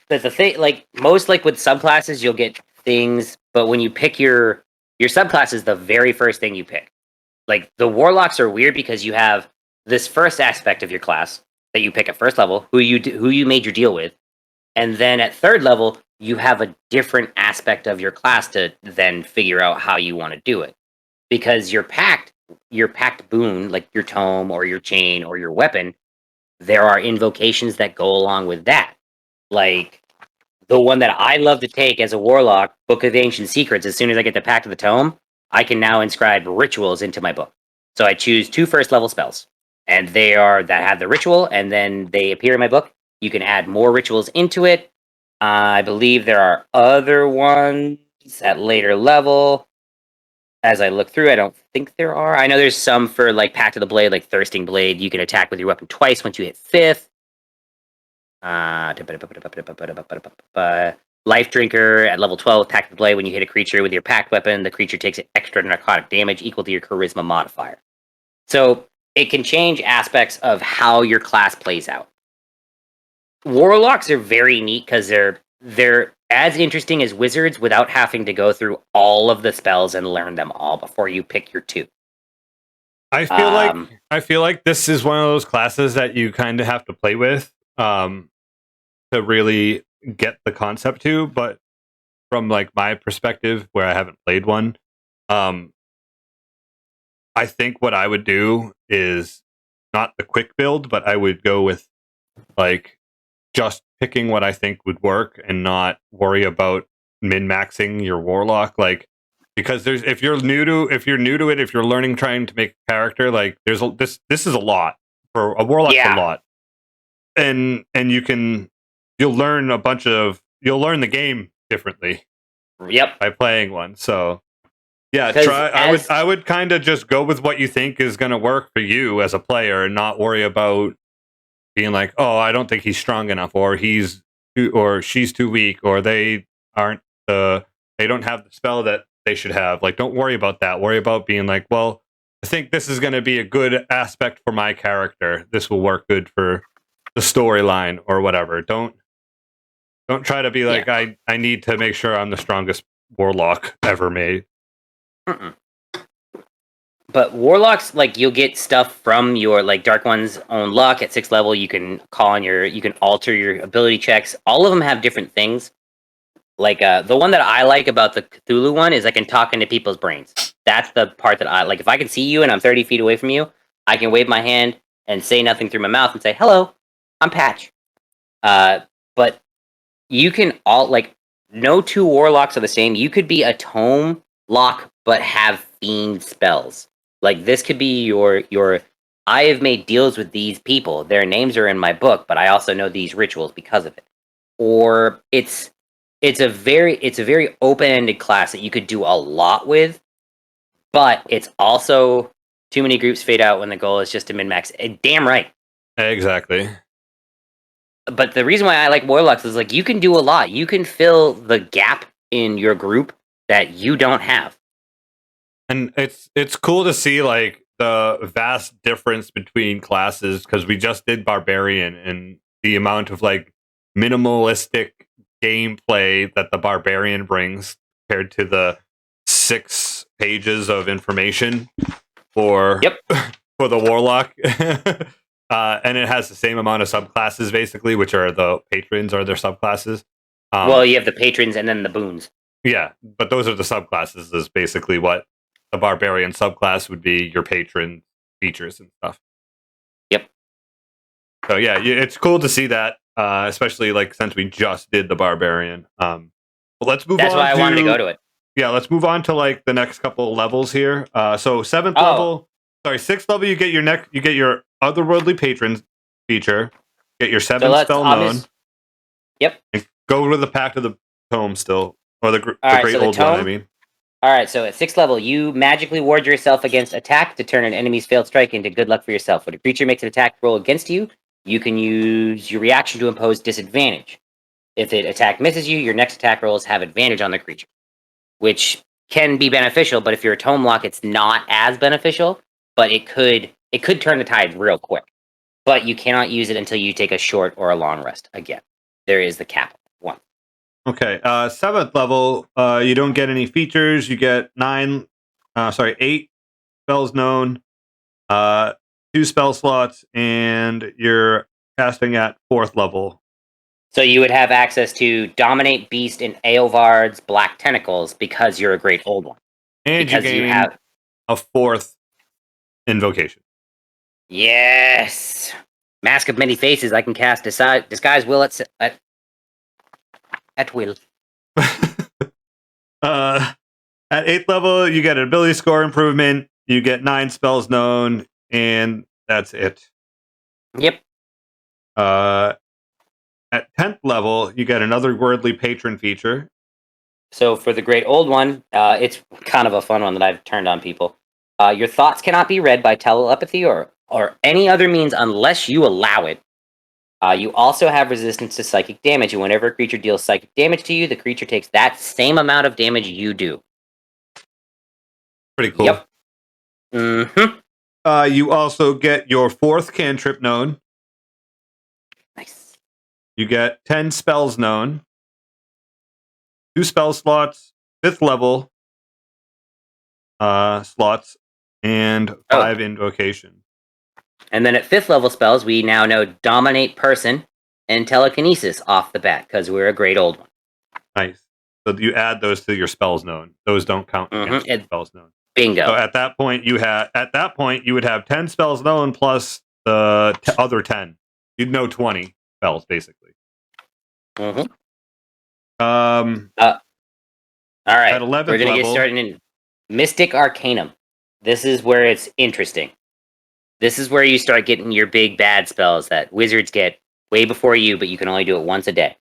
that's the thing, like, most, like, with subclasses, you'll get things, but when you pick your subclass is the very first thing you pick. Like, the Warlocks are weird because you have this first aspect of your class that you pick at first level, who you made your deal with, and then at third level you have a different aspect of your class to then figure out how you want to do it, because your pact boon, like your tome or your chain or your weapon, there are invocations that go along with that. Like the one that I love to take as a warlock, Book of Ancient Secrets. As soon as I get the Pact of the Tome, I can now inscribe rituals into my book. So I choose 2 first level spells, and they are that have the ritual, and then they appear in my book. You can add more rituals into it. I believe there are other ones at later level. As I look through, I don't think there are. I know there's some for like Pact of the Blade, like Thirsting Blade. You can attack with your weapon twice once you hit 5th. Life Drinker at level 12 with Pact of the Blade. When you hit a creature with your pact weapon, the creature takes extra narcotic damage equal to your charisma modifier. So it can change aspects of how your class plays out. Warlocks are very neat because they're as interesting as wizards without having to go through all of the spells and learn them all before you pick your 2. I feel like this is one of those classes that you kind of have to play with to really get the concept to, but from like my perspective where I haven't played one, I think what I would do is not the quick build, but I would go with like just picking what I think would work and not worry about min-maxing your warlock, like, because there's if you're new to it, if you're learning trying to make a character, like this is a lot for a warlock. A lot, and you'll learn the game differently. Yep. By playing one. So yeah, I would kind of just go with what you think is going to work for you as a player and not worry about being like, oh, I don't think he's strong enough, or she's too weak, or they don't have the spell that they should have. Like, don't worry about that. Worry about being like, well, I think this is going to be a good aspect for my character. This will work good for the storyline or whatever. Don't try to be like, I need to make sure I'm the strongest warlock ever made. Mm-mm. But warlocks, like, you'll get stuff from your like Dark One's own luck at 6th level. You can you can alter your ability checks. All of them have different things. Like the one that I like about the Cthulhu one is I can talk into people's brains. That's the part that I like. If I can see you and I'm 30 feet away from you, I can wave my hand and say nothing through my mouth and say, "Hello, I'm Patch." But you can no 2 warlocks are the same. You could be a tome lock but have fiend spells. Like this could be your I have made deals with these people. Their names are in my book, but I also know these rituals because of it. Or it's a very open-ended class that you could do a lot with, but it's also too many groups fade out when the goal is just to min-max. Damn right. Exactly. But the reason why I like warlocks is like you can do a lot. You can fill the gap in your group that you don't have. And it's cool to see like the vast difference between classes, because we just did Barbarian, and the amount of like minimalistic gameplay that the Barbarian brings compared to the 6 pages of information for the Warlock. And it has the same amount of subclasses basically, which are the patrons are their subclasses. Well, you have the patrons and then the boons. Yeah, but those are the subclasses, is basically what the Barbarian subclass would be, your patron features and stuff. Yep. So yeah, it's cool to see that, especially like since we just did the Barbarian. But let's move on. That's why I wanted to go to it. Yeah, let's move on to like the next couple of levels here. So 6th level, you get your otherworldly patrons feature, get your 7th spell known. Yep. And go to the Pact of the Tome still, or the Great Old One. I mean. All right, so at 6th level, you magically ward yourself against attack to turn an enemy's failed strike into good luck for yourself. When a creature makes an attack roll against you, you can use your reaction to impose disadvantage. If the attack misses you, your next attack rolls have advantage on the creature, which can be beneficial. But if you're a tome lock, it's not as beneficial. But it could turn the tide real quick. But you cannot use it until you take a short or a long rest. Again, there is the cap 1. Okay, 7th level, you don't get any features. You get 8 spells known. 2 spell slots, and you're casting at 4th level. So you would have access to Dominate, Beast, and Eovard's Black Tentacles because you're a Great Old One. And because you gain you have a 4th invocation. Yes! Mask of Many Faces. I can cast Disguise Will at will. At 8th level, you get an ability score improvement. You get 9 spells known, and that's it. Yep. At 10th level, you get another Worldly Patron feature. So for the Great Old One, it's kind of a fun one that I've turned on people. Your thoughts cannot be read by telepathy or any other means unless you allow it. You also have resistance to psychic damage, and whenever a creature deals psychic damage to you, the creature takes that same amount of damage you do. Pretty cool. Yep. Mm-hmm. You also get your 4th cantrip known. Nice. You get 10 spells known. 2 spell slots, 5th level slots, and 5 invocation. And then at 5th level spells, we now know Dominate Person and Telekinesis off the bat because we're a Great Old One. Nice. So you add those to your spells known. Those don't count against your spells known. Bingo. So at that point, you would have 10 spells known plus the other 10. You'd know 20 spells basically. Mm-hmm. All right. At 11th we're gonna level, get started in Mystic Arcanum. This is where it's interesting. This is where you start getting your big bad spells that wizards get way before you, but you can only do it once a day.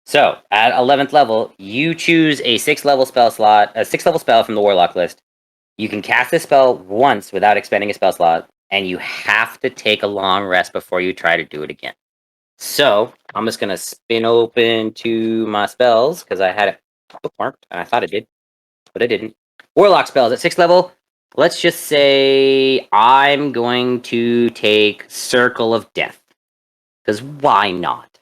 So at 11th level, you choose a 6th level spell slot, a 6th level spell from the Warlock list. You can cast this spell once without expending a spell slot, and you have to take a long rest before you try to do it again. So I'm just gonna spin open to my spells because I had it bookmarked and I thought it did, but I didn't. Warlock spells at 6th level. Let's just say I'm going to take Circle of Death. Because why not?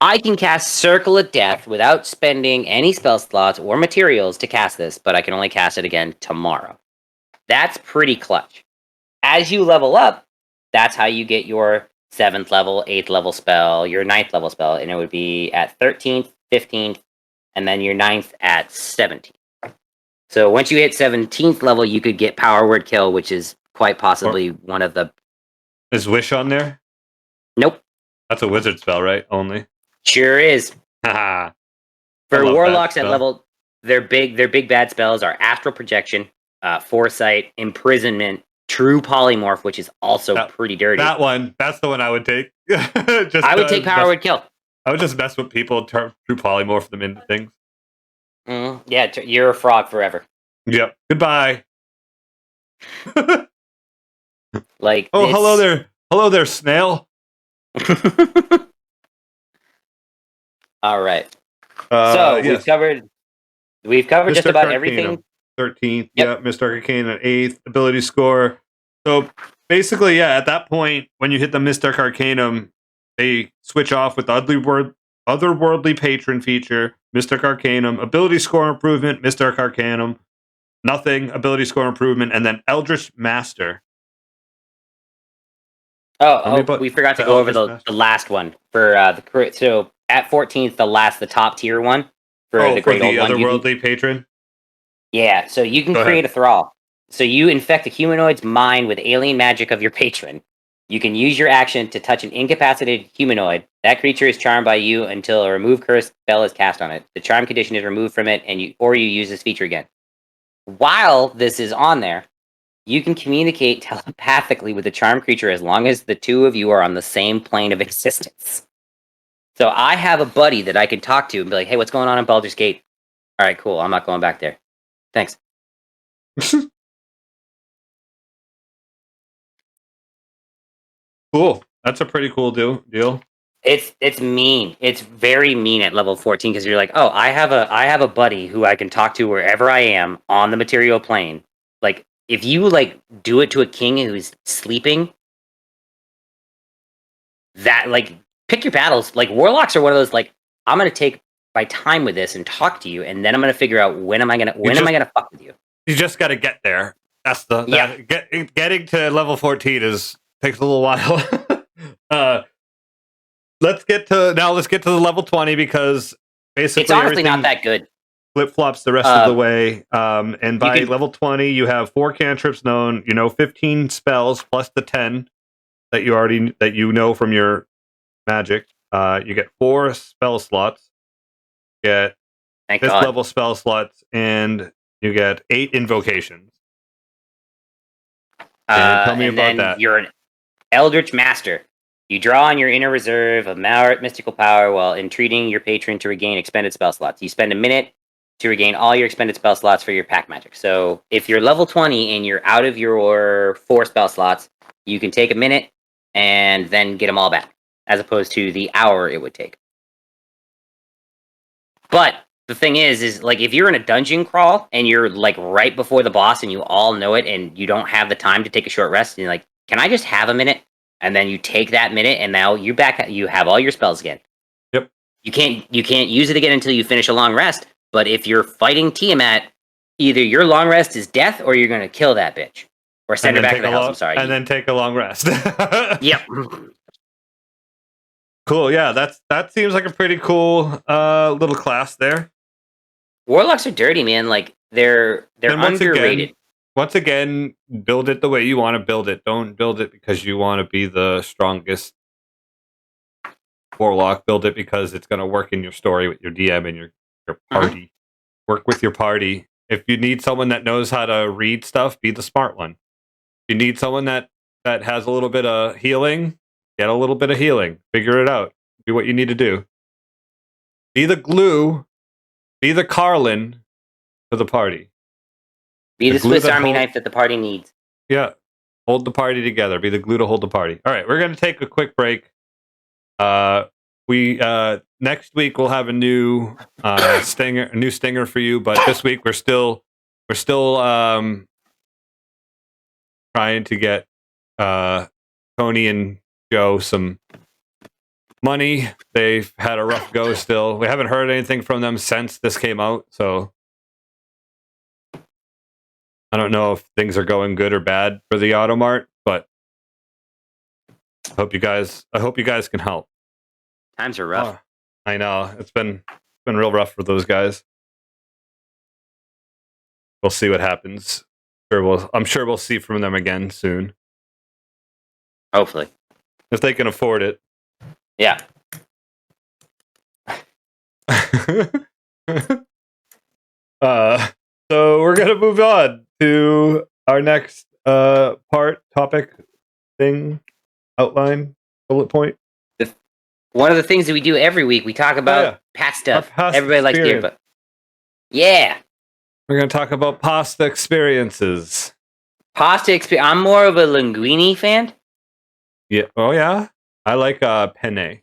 I can cast Circle of Death without spending any spell slots or materials to cast this, but I can only cast it again tomorrow. That's pretty clutch. As you level up, that's how you get your 7th level, 8th level spell, your 9th level spell, and it would be at 13th, 15th, and then your 9th at 17th. So once you hit 17th level, you could get Power Word Kill, which is quite possibly one of the... Is Wish on there? Nope. That's a wizard spell, right? Only? Sure is. Haha. For Warlocks at level, their big bad spells are Astral Projection, Foresight, Imprisonment, True Polymorph, which is also pretty dirty. That one, that's the one I would take. I would take Power Word Kill. I would just mess with people, True Polymorph them into things. Yeah, you're a frog forever. Yep. Goodbye. Like, oh, hello there, snail. All right. So yes. we've covered just about everything. 13th, yep. Mr. Arcane at 8th, ability score. So basically, yeah, at that point, when you hit the Mystic Arcanum, they switch off with Otherworldly Patron feature, Mystic Arcanum, ability score improvement, Mystic Arcanum, nothing, ability score improvement, and then Eldritch Master. We forgot to go over the last one for the so at 14th, the top tier one for the Great Old One. Otherworldly Patron. Yeah, so you can create a thrall. So you infect a humanoid's mind with alien magic of your patron. You can use your action to touch an incapacitated humanoid. That creature is charmed by you until a remove curse spell is cast on it. The charm condition is removed from it, and you use this feature again. While this is on there, you can communicate telepathically with the charmed creature as long as the two of you are on the same plane of existence. So I have a buddy that I can talk to and be like, "Hey, what's going on in Baldur's Gate?" All right, cool. I'm not going back there. Thanks. Cool. That's a pretty cool deal. It's mean. It's very mean at level 14 because you're like, oh, I have a buddy who I can talk to wherever I am on the material plane. Like, if you like do it to a king who's sleeping, that like pick your battles. Like Warlocks are one of those like, I'm gonna take my time with this and talk to you, and then I'm gonna figure out when am I gonna fuck with you. You just got to get there. That's getting to level 14 is takes a little while. Let's get to the level 20 because basically It's honestly not everything that good. flip-flops the rest of the way. And by level 20, you have 4 cantrips known, 15 spells plus the 10 that you know from your magic. You get 4 spell slots. You get Thank 5th God. level spell slots, and you get 8 invocations. And tell me about that. You're an Eldritch Master. You draw on your inner reserve of mystical power while entreating your patron to regain expended spell slots. You spend a minute to regain all your expended spell slots for your pack magic. So if you're level 20 and you're out of your 4 spell slots, you can take a minute and then get them all back, as opposed to the hour it would take. But the thing is like if you're in a dungeon crawl and you're like right before the boss and you all know it and you don't have the time to take a short rest, and you're like, can I just have a minute? And then you take that minute, and now you have all your spells again. Yep. You can't use it again until you finish a long rest. But if you're fighting Tiamat, either your long rest is death, or you're going to kill that bitch, or send her back to the house. I'm sorry. And then take a long rest. Yep. Cool. Yeah, that seems like a pretty cool little class there. Warlocks are dirty, man. Like they're underrated. Once again, build it the way you want to build it. Don't build it because you want to be the strongest warlock. Build it because it's going to work in your story with your DM and your party. Work with your party. If you need someone that knows how to read stuff, be the smart one. If you need someone that has a little bit of healing, get a little bit of healing. Figure it out. Do what you need to do. Be the glue. Be the Carlin for the party. Be the Swiss Army knife that the party needs. Yeah. Hold the party together. Be the glue to hold the party. All right, we're going to take a quick break. We next week we'll have a new stinger for you, but this week we're still trying to get Tony and Joe some money. They've had a rough go still. We haven't heard anything from them since this came out, so I don't know if things are going good or bad for the Automart, but I hope you guys can help. Times are rough. Oh, I know. It's been real rough for those guys. We'll see what happens. I'm sure we'll see from them again soon. Hopefully. If they can afford it. Yeah. So we're gonna move on to our next topic, thing, outline, bullet point. One of the things that we do every week, we talk about past stuff. Everybody likes to hear about. Yeah. We're gonna talk about pasta experiences. I'm more of a linguine fan. Yeah. Oh yeah. I like penne.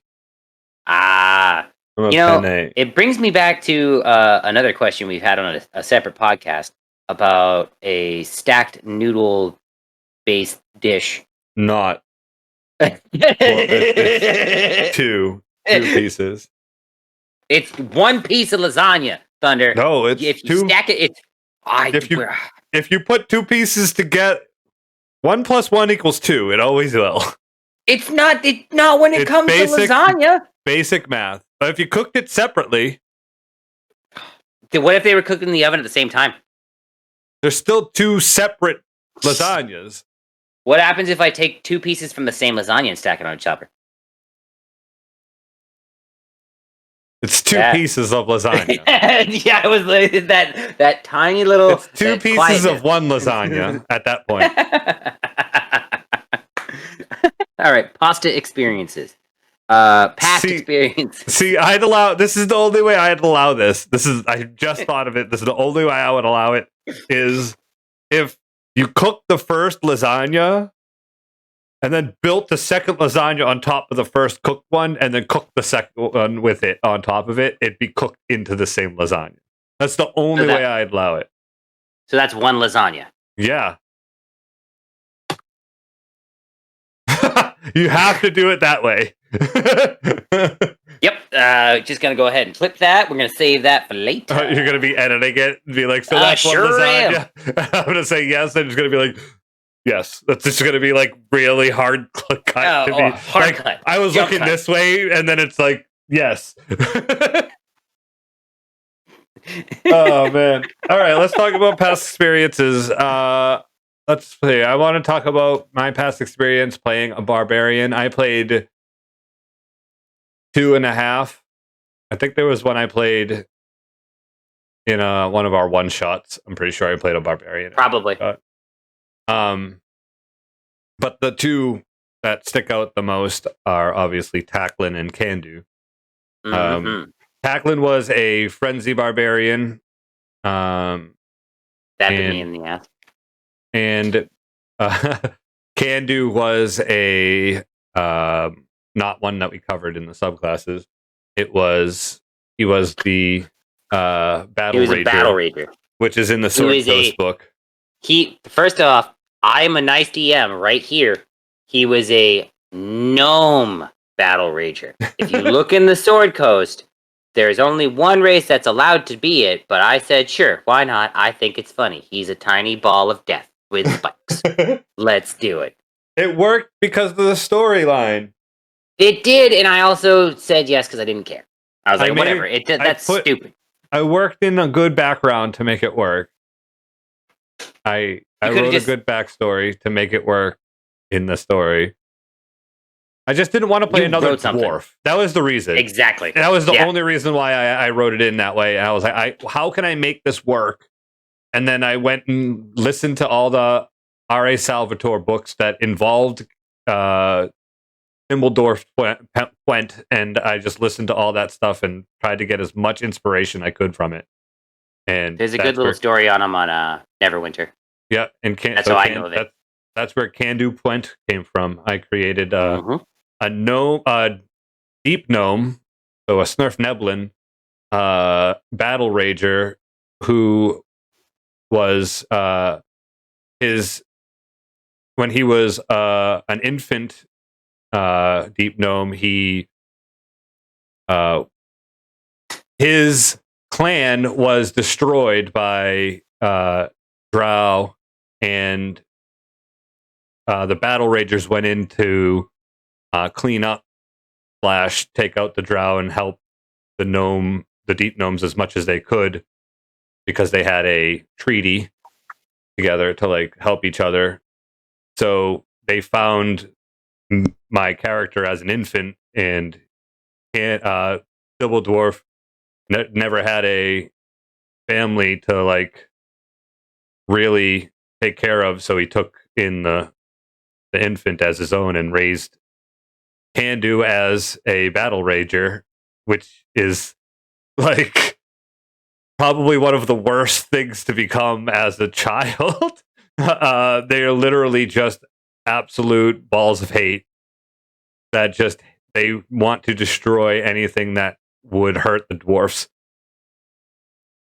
Ah. Penne. It brings me back to another question we've had on a separate podcast about a stacked noodle-based dish. Not. It's two pieces. It's one piece of lasagna, Thunder. No, it's if you stack it. If you put 2 pieces together, 1 + 1 = 2. It always will. It's not when it comes to lasagna. Basic math. But if you cooked it separately, what if they were cooked in the oven at the same time? There's still 2 separate lasagnas. What happens if I take 2 pieces from the same lasagna and stack it on a chopper? It's 2 pieces of lasagna. Yeah, it was like that tiny little. It's 2 pieces of one lasagna at that point. All right, pasta experiences. Past experiences. See, this is the only way I'd allow this. I just thought of it. This is the only way I would allow it is if you cook the first lasagna and then built the second lasagna on top of the first cooked one and then cooked the second one with it on top of it, it'd be cooked into the same lasagna. That's the only way I'd allow it. So that's one lasagna. Yeah. You have to do it that way. Yep. Just gonna go ahead and clip that. We're gonna save that for later. You're gonna be editing it and be like, so that's one lasagna. I'm gonna say yes. I'm just gonna be like, Yes, that's just going to be like really hard cut to me. Hard Like, cut. I was Jump looking cut. this way, and then it's like, yes. Oh man! All right, let's talk about past experiences. Let's see. I want to talk about my past experience playing a barbarian. I played 2.5. I think there was one I played in one of our one shots. I'm pretty sure I played a barbarian. Probably. But the two that stick out the most are obviously Tacklin and Candu. Tacklin was a frenzy barbarian. That bit me in the ass. And Candu was a not one that we covered in the subclasses. He was the battle rager. A battle rager, which is in the Sword Coast book. First off, I'm a nice DM right here. He was a gnome battle rager. If you look in the Sword Coast, there's only one race that's allowed to be it, but I said, sure, why not? I think it's funny. He's a tiny ball of death with spikes. Let's do it. It worked because of the storyline. It did, and I also said yes because I didn't care. I was like, whatever. That's stupid. I worked in a good background to make it work. I wrote a good backstory to make it work in the story. I just didn't want to play another dwarf. That was the reason. Exactly. That was the only reason why I wrote it in that way. And I was like, how can I make this work? And then I went and listened to all the R.A. Salvatore books that involved Thimbledorf Twent, and I just listened to all that stuff and tried to get as much inspiration I could from it. And there's a good little story on him on Neverwinter. Yeah, and that's how I know of it. That's where Candu Twent came from. I created a gnome, deep gnome, so a Snurf Neblin, battle rager who was when he was an infant deep gnome, his clan was destroyed by Drow, and the battle ragers went in to clean up / take out the Drow and help the deep gnomes as much as they could, because they had a treaty together to like help each other. So they found my character as an infant, and Dibble Dwarf never had a family to like really take care of, so he took in the infant as his own and raised Candu as a battle rager, which is like probably one of the worst things to become as a child. They are literally just absolute balls of hate that just they want to destroy anything that would hurt the dwarfs,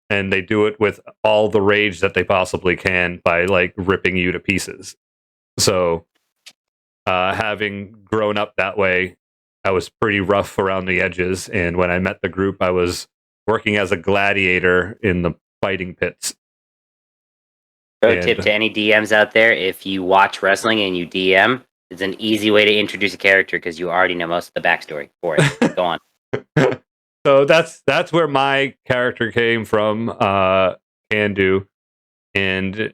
and they do it with all the rage that they possibly can by like ripping you to pieces. So having grown up that way, I was pretty rough around the edges, and when I met the group, I was working as a gladiator in the fighting pits. Pro tip to any DMs out there: if you watch wrestling and you DM, it's an easy way to introduce a character because you already know most of the backstory for it. Go on. So that's where my character came from, Candu, and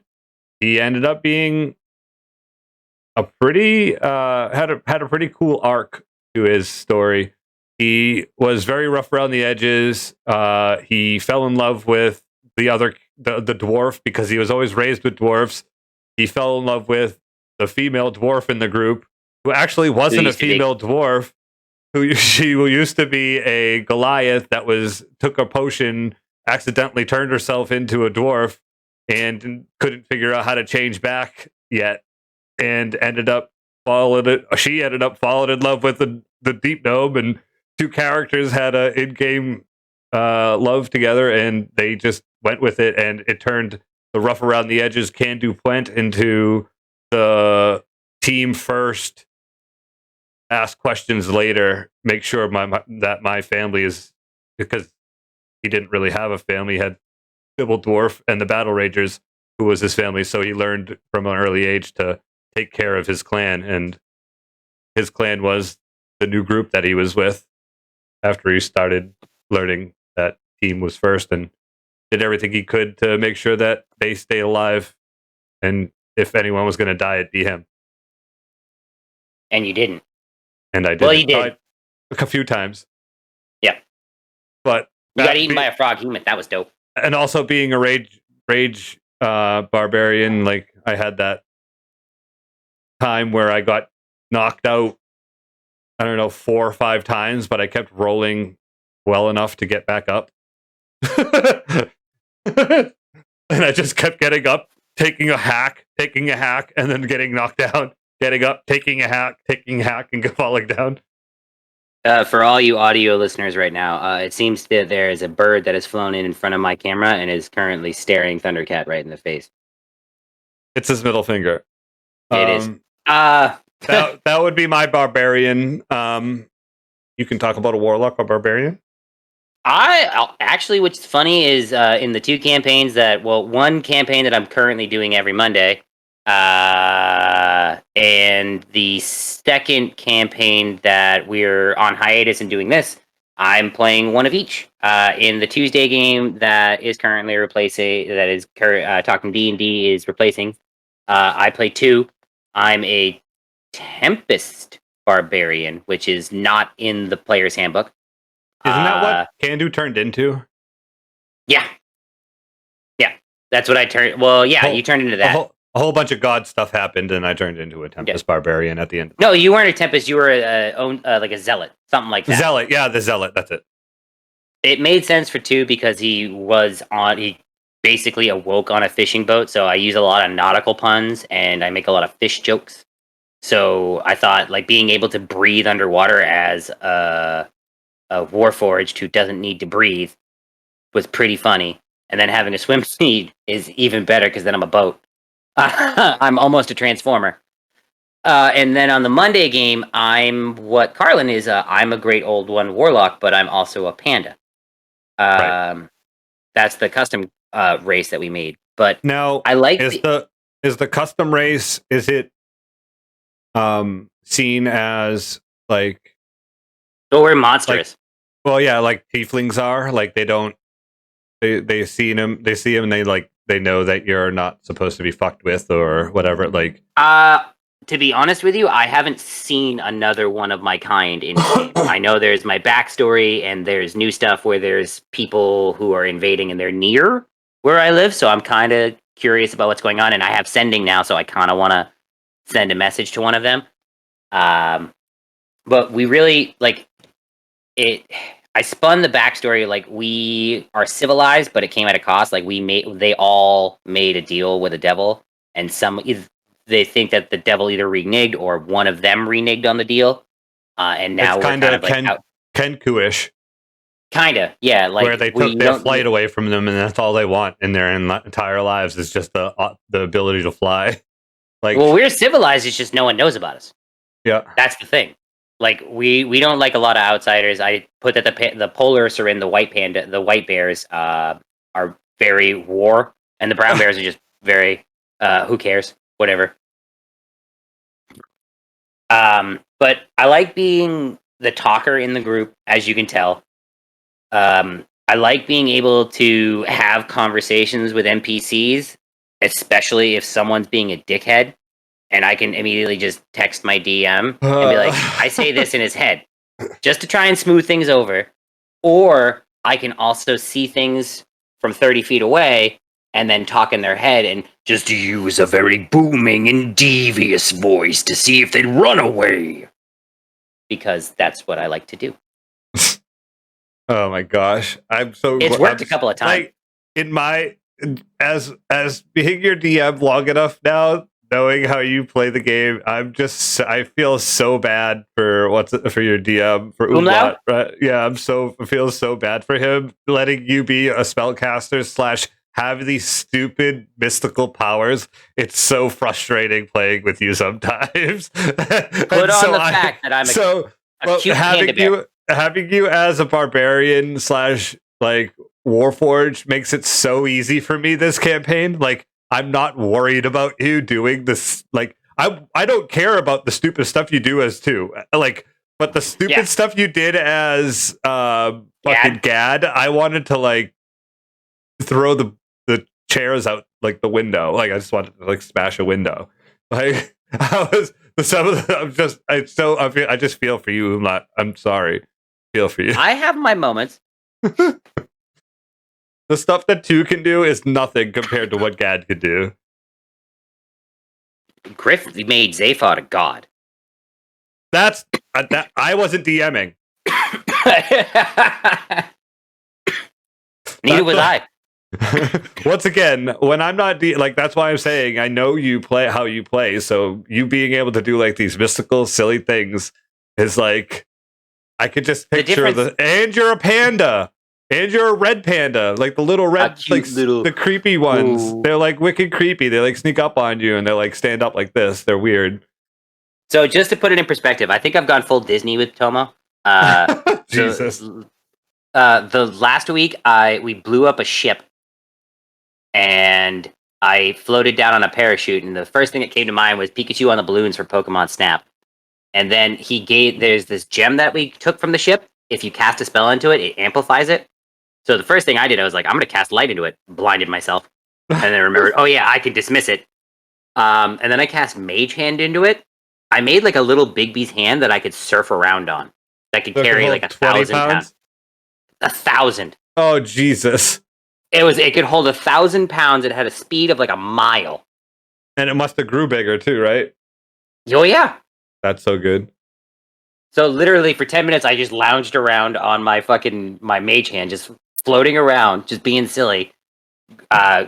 he ended up being a pretty had a pretty cool arc to his story. He was very rough around the edges. He fell in love with the dwarf because he was always raised with dwarfs. He fell in love with the female dwarf in the group, who actually wasn't a female dwarf. She used to be a Goliath that took a potion, accidentally turned herself into a dwarf, and couldn't figure out how to change back yet, and she ended up falling in love with the deep gnome, and two characters had a in-game love together, and they just went with it, and it turned the rough around the edges Candu Plent into the team first, ask questions later, make sure that my family is, because he didn't really have a family. He had Dibble Dwarf and the Battle Ragers, who was his family, so he learned from an early age to take care of his clan, and his clan was the new group that he was with after he started learning that team was first, and did everything he could to make sure that they stay alive, and if anyone was going to die, it'd be him. And you didn't. And I did. Well, you did. A few times. Yeah. But you got eaten by a frog human. That was dope. And also being a rage barbarian, like I had that time where I got knocked out, I don't know, 4 or 5 times, but I kept rolling well enough to get back up. And I just kept getting up, taking a hack, and then getting knocked down, getting up, taking a hack, and falling down. For all you audio listeners right now, it seems that there is a bird that has flown in front of my camera and is currently staring Thundercat right in the face. It's his middle finger. It is. That would be my barbarian. You can talk about a warlock or barbarian. I actually, what's funny is in the 2 campaigns one campaign that I'm currently doing every Monday, and the second campaign that we're on hiatus and doing this, I'm playing one of each. In the Tuesday game that is currently talking D&D is replacing, I play 2. I'm a Tempest Barbarian, which is not in the player's handbook. Isn't that what Kandu turned into? Yeah. That's what I turned. Well, yeah, you turned into that. A whole bunch of god stuff happened, and I turned into a Tempest Barbarian at the end. No, you weren't a Tempest. You were like a Zealot, something like that. Zealot, yeah, the Zealot. That's it. It made sense for 2 because he basically awoke on a fishing boat. So I use a lot of nautical puns, and I make a lot of fish jokes. So I thought, like, being able to breathe underwater as a Warforged who doesn't need to breathe was pretty funny. And then having a swim speed is even better because then I'm a boat. I'm almost a transformer. And then on the Monday game, I'm what Carlin is. I'm a great old one warlock, but I'm also a panda. Right. That's the custom race that we made. But now, I like is the custom race, is it seen as like? Oh, we're monstrous. Well, yeah, like tieflings are. Like they don't. They see him. They see him, and they know that you're not supposed to be fucked with or whatever. Like, to be honest with you, I haven't seen another one of my kind in game. I know there's my backstory, and there's new stuff where there's people who are invading, and they're near where I live. So I'm kind of curious about what's going on, and I have sending now, so I kind of want to send a message to one of them. But we really like it. I spun the backstory like we are civilized, but it came at a cost. Like they all made a deal with the devil, and they think that the devil either reneged or one of them reneged on the deal. And now it's we're kind of like Kenku-ish. Kinda, yeah. Like where they took their flight away from them, and that's all they want in their entire lives is just the ability to fly. Like, well, we're civilized. It's just no one knows about us. Yeah, that's the thing. Like we don't like a lot of outsiders. I put that the polar Sarin, the white panda, the white bears are very war, and the brown bears are just very who cares, whatever. But I like being the talker in the group, as you can tell. I like being able to have conversations with NPCs, especially if someone's being a dickhead. And I can immediately just text my DM and be like, I say this in his head, just to try and smooth things over. Or I can also see things from 30 feet away and then talk in their head and just use a very booming and devious voice to see if they'd run away. Because that's what I like to do. Oh my gosh. It's worked a couple of times. Like, as being your DM long enough now, knowing how you play the game, I feel so bad for your DM for Umlaut, right? Yeah, I feel so bad for him letting you be a spellcaster / have these stupid mystical powers. It's so frustrating playing with you sometimes. Put on the fact that I'm a cute panda bear. Having you as a barbarian / like Warforged makes it so easy for me this campaign. Like, I'm not worried about you doing this. Like, I don't care about the stupid stuff you do as 2. Like, but the stupid stuff you did as fucking Gad, I wanted to like throw the chairs out like the window. Like, I just wanted to like smash a window. Like, I was some of the, I just feel for you. I'm sorry. Feel for you. I have my moments. The stuff that 2 can do is nothing compared to what Gad could do. Griff made Zaphod a god. That's that I wasn't DMing. Neither was I. Once again, when I'm not like, that's why I'm saying I know you play how you play. So you being able to do like these mystical, silly things is like, I could just picture and you're a panda. And you're a red panda, like the little red, like the creepy ones. Ooh. They're like wicked creepy. They like sneak up on you and they like stand up like this. They're weird. So just to put it in perspective, I think I've gone full Disney with Tomo. Jesus. The last week, we blew up a ship, and I floated down on a parachute. And the first thing that came to mind was Pikachu on the balloons for Pokemon Snap. And then there's this gem that we took from the ship. If you cast a spell into it, it amplifies it. So the first thing I did, I was like, I'm going to cast light into it. Blinded myself. And then remembered, oh yeah, I can dismiss it. And then I cast Mage Hand into it. I made like a little Bigby's hand that I could surf around on. That could carry like 1,000 pounds. 1,000. Oh, Jesus. It could hold 1,000 pounds. It had a speed of like a mile. And it must have grew bigger too, right? Oh yeah. That's so good. So literally for 10 minutes, I just lounged around on my Mage Hand, just floating around, just being silly.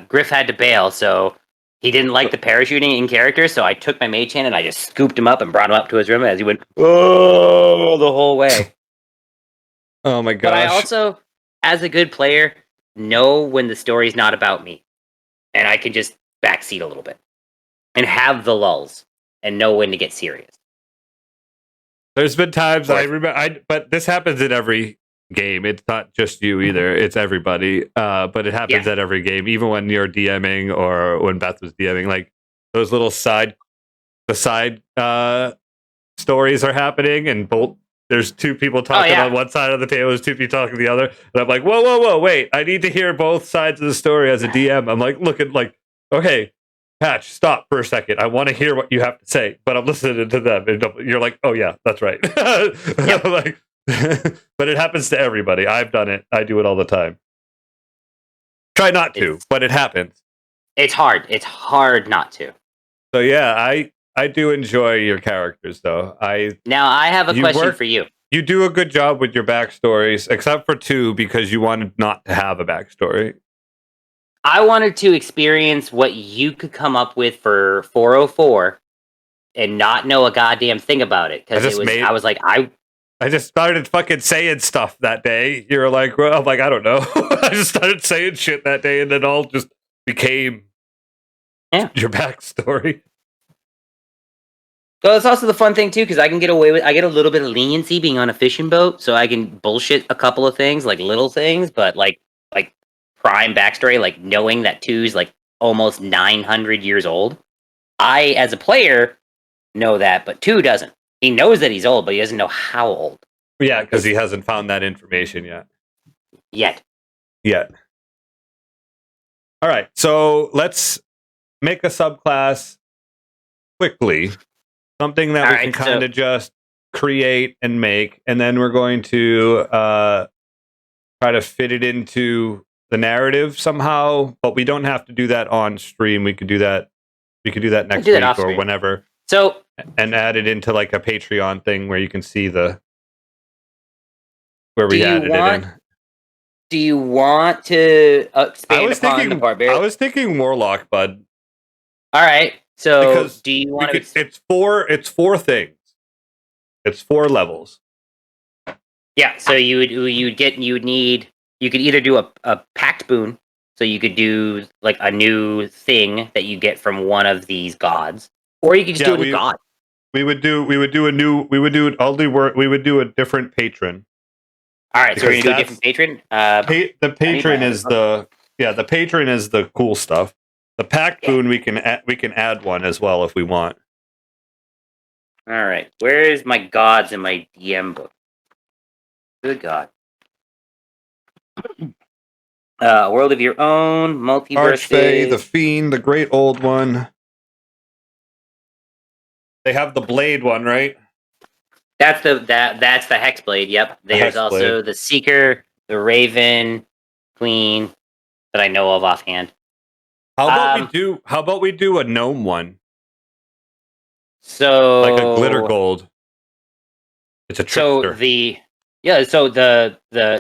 Griff had to bail, so he didn't like the parachuting in character, so I took my Mage Hand and I just scooped him up and brought him up to his room as he went, oh, the whole way. Oh my gosh. But I also, as a good player, know when the story's not about me. And I can just backseat a little bit. And have the lulls. And know when to get serious. There's been times I remember, but this happens in every game. It's not just you either. It's everybody. But it happens at every game, even when you're DMing or when Beth was DMing. Like those little side stories are happening, and there's 2 people talking on one side of the table. There's 2 people talking the other, and I'm like, whoa, wait! I need to hear both sides of the story as a DM. I'm like, looking like, okay. Patch, stop for a second. I want to hear what you have to say, but I'm listening to them. And you're like, oh yeah, that's right. Like, but it happens to everybody. I've done it. I do it all the time. Try not to, but it happens. It's hard. It's hard not to. So yeah, I do enjoy your characters, though. Now I have a question for you. You do a good job with your backstories, except for 2, because you wanted not to have a backstory. I wanted to experience what you could come up with for 404 and not know a goddamn thing about it. Because I just started fucking saying stuff that day. You're like, well, I'm like, I don't know. I just started saying shit that day, and then all just became your backstory. So it's also the fun thing too, because I can get away with. I get a little bit of leniency being on a fishing boat, so I can bullshit a couple of things, like little things, but like prime backstory, like knowing that 2's like almost 900 years old. I, as a player, know that, but 2 doesn't. He knows that he's old, but he doesn't know how old. Yeah, because he hasn't found that information yet. All right, so let's make a subclass quickly. Something that we can kind of just create and make, and then we're going to try to fit it into the narrative somehow, but we don't have to do that on stream. We could do that. We could do that next week or whenever. So, and add it into like a Patreon thing where you can see where we added it in. Do you want to expand upon the Barbarian? I was thinking Warlock, bud. All right. So, because do you want to? It's 4 things. It's 4 levels. Yeah. So you could either do a pact boon, so you could do like a new thing that you get from one of these gods, or you could just do a new god. We would do a different patron. All right, so we're gonna do a different patron. The patron is the patron is the cool stuff. The pact boon we can add one as well if we want. All right. Where's my gods in my DM book? Good God. World of Your Own, Archfey, the multiverses. Fiend, the Great Old One. They have the Blade one, right? That's the Hexblade. Yep. There's Hexblade. also the Seeker, the Raven, Queen that I know of offhand. How about we do a gnome one? So Like a glitter gold. It's a trickster.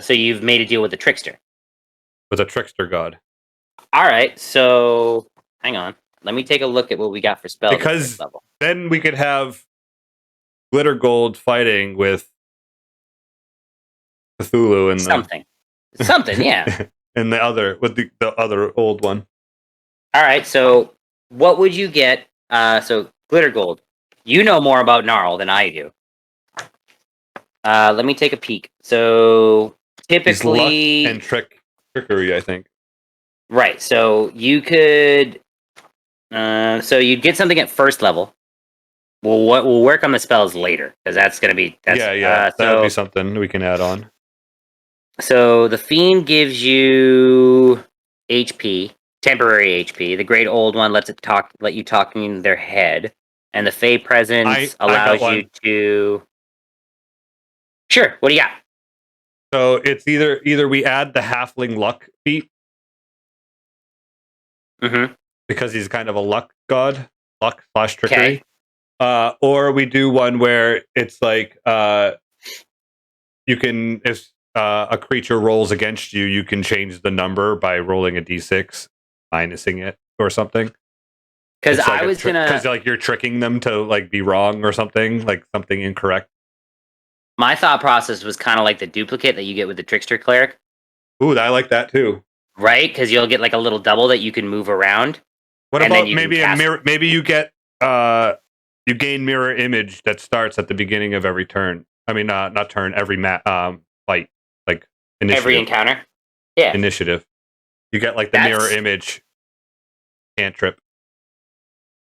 So you've made a deal with the trickster. With a trickster god. All right. So hang on. Let me take a look at what we got for spells at Because first level. then we could have glitter gold fighting with Cthulhu and Something, yeah. and the other with the other old one. All right. So what would you get? So glitter gold. You know more about Gnarl than I do. Let me take a peek. So He's luck typically, and trickery, I think. right. So you could, so you'd get something at first level. We'll work on the spells later because that's gonna be That would be something we can add on. So the Fiend gives you HP, temporary HP. The Great Old One let you talk in their head, and the Fey Presence allows you to. Sure. What do you got? So it's either we add the halfling luck feat because he's kind of a luck god, luck/trickery, or we do one where it's like you can if a creature rolls against you, you can change the number by rolling a d6, minusing it or something. Because because like you're tricking them to like be wrong or something, like something incorrect. My thought process was kind of like the duplicate that you get with the Trickster Cleric. Ooh, I like that too. Right, because you'll get like a little double that you can move around. What about maybe a mirror? Maybe you get you gain mirror image that starts at the beginning of every turn. I mean, not turn, every fight, like initiative. Every encounter. Yeah, initiative. You get like the mirror image cantrip.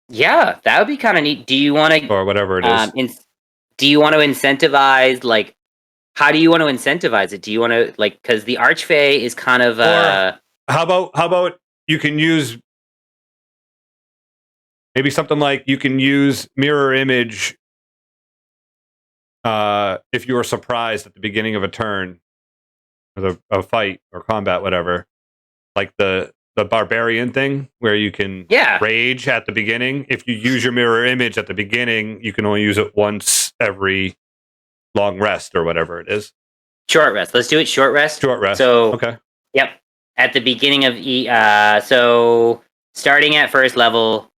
Yeah, that would be kind of neat. Do you want to, or whatever it is? Do you want to incentivize, like, how do you want to incentivize it? Do you want to, like, because the Archfey is kind of or how about you can use maybe something like you can use mirror image if you are surprised at the beginning of a turn or a fight or combat, whatever, like the barbarian thing where you can rage at the beginning. If you use your mirror image at the beginning, you can only use it once every long rest or whatever it is. Short rest. Let's do it short rest. Short rest. So okay. Yep. At the beginning of so starting at first level,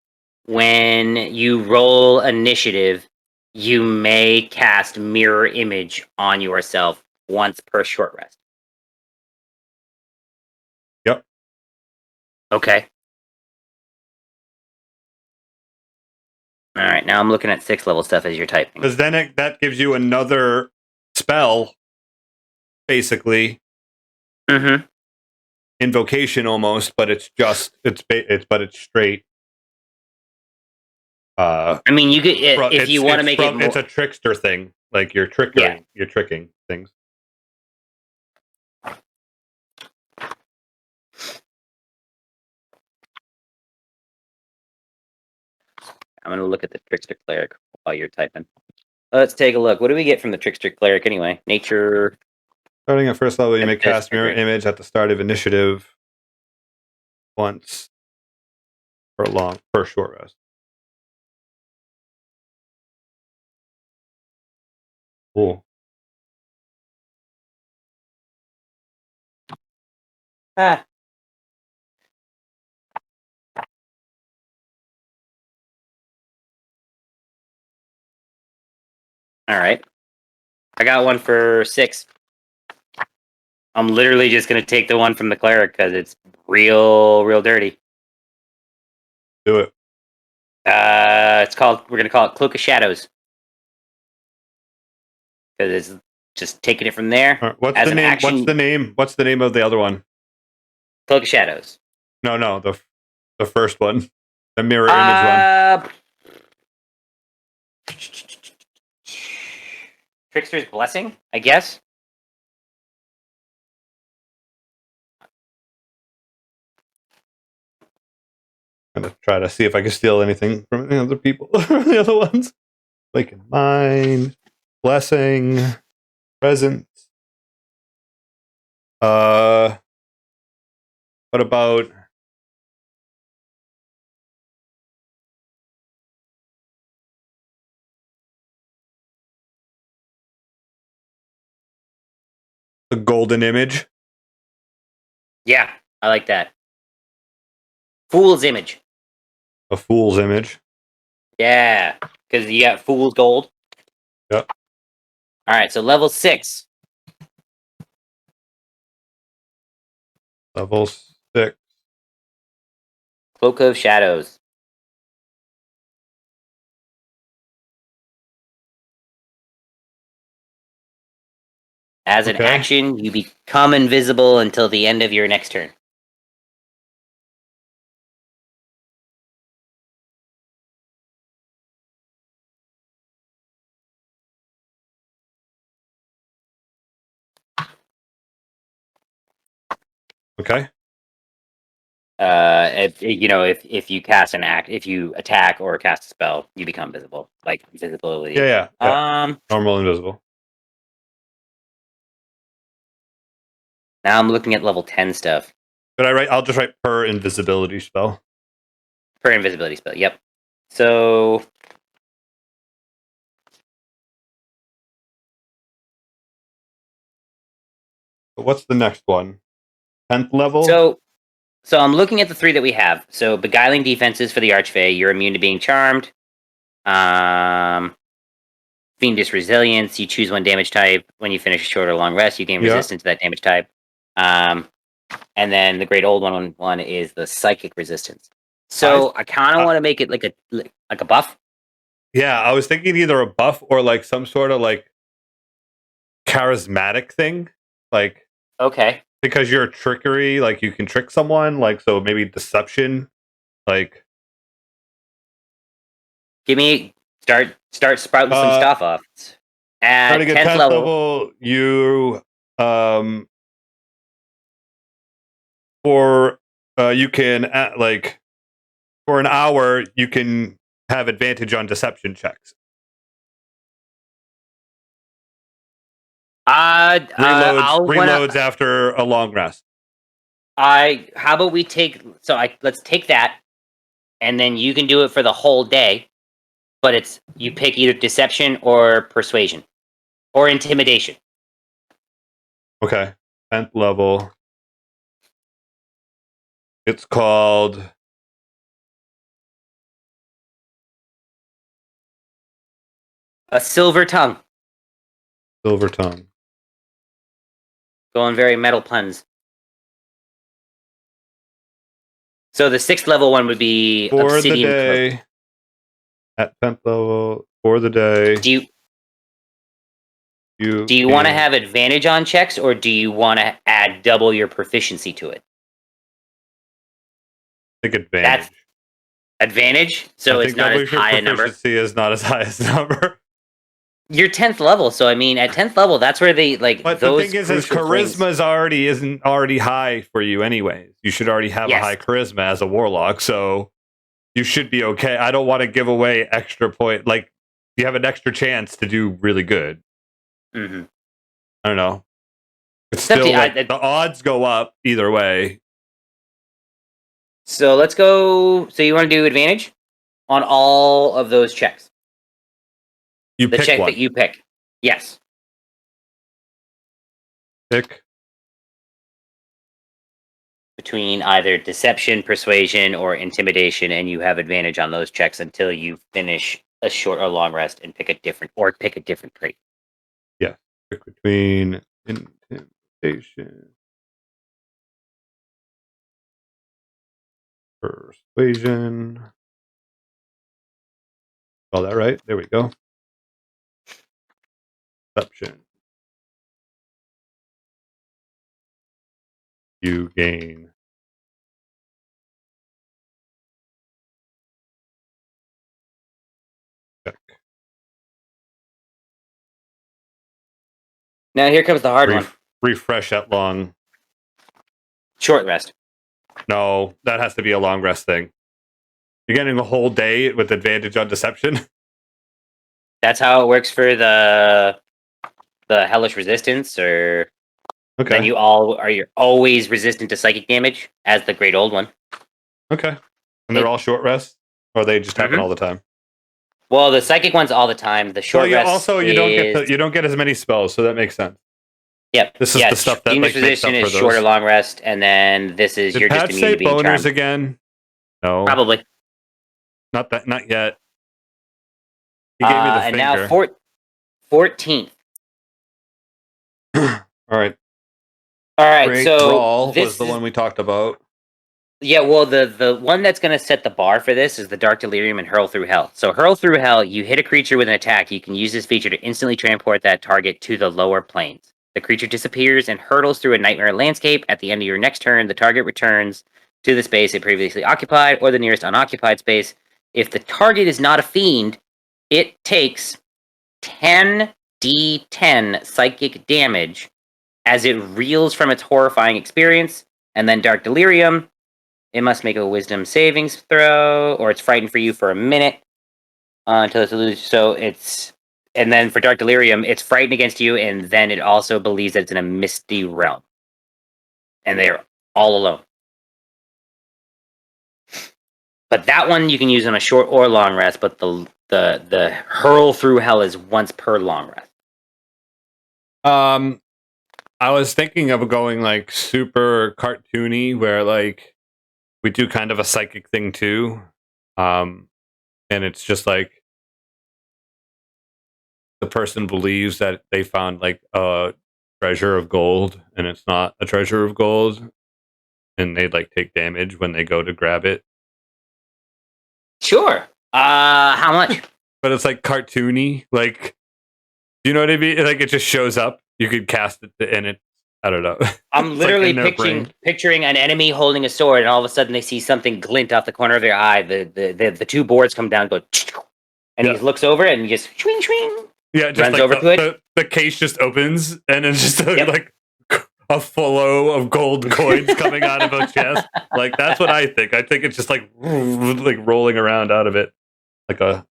when you roll initiative, you may cast mirror image on yourself once per short rest. Yep. Okay. All right. Now I'm looking at 6th level stuff as you're typing. Because then that gives you another spell, basically. Mm-hmm. Invocation almost, but it's straight. I mean, you could if you want to make it more. It's a trickster thing, like you're tricking things. I'm going to look at the Trickster Cleric while you're typing. Let's take a look. What do we get from the Trickster Cleric anyway? Nature. Starting at first level, you may cast mirror image at the start of initiative once per short rest. Cool. Ah. All right. I got one for 6. I'm literally just going to take the one from the cleric because it's real dirty. Do it. We're going to call it Cloak of Shadows. Because it's just taking it from there. Right. What's the name? What's the name of the other one? Cloak of Shadows. No, the first one. The mirror image one. Trickster's Blessing, I guess. I'm gonna try to see if I can steal anything from the other people, from the other ones. Like Mind, Blessing, Present. What about the Golden Image? Yeah, I like that. Fool's Image. A Fool's Image. Yeah, because you got Fool's Gold. Yep. All right, so level 6. Level 6. Cloak of Shadows. As an Okay. action, you become invisible until the end of your next turn. Okay. If you cast if you attack or cast a spell, you become visible, like invisibility. Yeah. Normal invisible. Now I'm looking at level 10 stuff But I'll just write per invisibility spell. per invisibility spell. Yep. So But what's the next one? 10th level? So I'm looking at the 3 that we have. So beguiling defenses for the Archfey, you're immune to being charmed. Fiendish resilience, you choose one damage type. When you finish a short or long rest, you gain resistance to that damage type. And then the great old one is the psychic resistance. So I kind of want to make it like a buff. Yeah, I was thinking either a buff or like some sort of like charismatic thing. Like, okay, because you're trickery, like you can trick someone, like, so maybe deception, like. Give me start sprouting some stuff off. At Starting at 10th level, you you can like for an hour you can have advantage on deception checks. Reloads after a long rest. How about we let's take that, and then you can do it for the whole day, but you pick either deception or persuasion or intimidation. Okay, 10th level. It's called a silver tongue. Silver Tongue. Going very metal puns. So the 6th level one would be for obsidian the day. cloak. At 10th level for the day. Do you want to have advantage on checks, or do you want to add double your proficiency to it? Take advantage. That's advantage, so it's not as high a number. Proficiency is not as high as number. You're 10th level, so I mean, at 10th level, that's where they like. But the thing is charisma isn't already high for you, anyways. You should already have a high charisma as a warlock, so you should be okay. I don't want to give away extra point. Like, you have an extra chance to do really good. Mm-hmm. I don't know. It's still the odds go up either way. So let's go. So you want to do advantage on all of those checks? You the pick check one. that you pick. Yes. Pick between either deception, persuasion, or intimidation, and you have advantage on those checks until you finish a short or long rest and pick a different trait. Yeah. Pick between intimidation, persuasion. All that right? There we go. Deception. You gain check. Now here comes the hard one. refresh at long. Short rest. No, that has to be a long rest thing. You're getting a whole day with advantage on deception. That's how it works for the hellish resistance, or Okay. then you're always resistant to psychic damage as the great old one. Okay. And they're all short rests, or they just happen all the time. Well, the psychic one's all the time. The short rest. Also, you don't get as many spells, so that makes sense. Yep. This is the stuff that Demon Resistance is shorter long rest, and then this is you're just immune to being boners charmed. again? No, Probably. Not yet. He gave me the and finger. now 14th. All right. Great so Brawl was the one we talked about. Yeah, well, the one that's going to set the bar for this is the Dark Delirium and Hurl Through Hell. So Hurl Through Hell, you hit a creature with an attack, you can use this feature to instantly transport that target to the lower planes. The creature disappears and hurtles through a nightmare landscape. At the end of your next turn, the target returns to the space it previously occupied or the nearest unoccupied space. If the target is not a fiend, it takes 10d10 psychic damage as it reels from its horrifying experience. And then Dark Delirium, it must make a wisdom savings throw, or it's frightened for you for a minute until it's illusion. So it's... And then for Dark Delirium, it's frightened against you, and then it also believes that it's in a misty realm. And they're all alone. But that one you can use on a short or long rest, but the Hurl Through Hell is once per long rest. I was thinking of going like super cartoony, where like we do kind of a psychic thing too. And it's just like the person believes that they found like a treasure of gold, and it's not a treasure of gold, and they like take damage when they go to grab it. Sure. How much? But it's like cartoony, like, do you know what I mean? Like it just shows up. You could cast it, and it. I don't know. I'm literally picturing an enemy holding a sword, and all of a sudden they see something glint off the corner of their eye. The two boards come down, go, and he looks over it, and he just swing, swing. Yeah, just runs like over to it. The case just opens, and it's just like a flow of gold coins coming out of a chest. Like that's what I think. I think it's just like rolling around out of it, like a.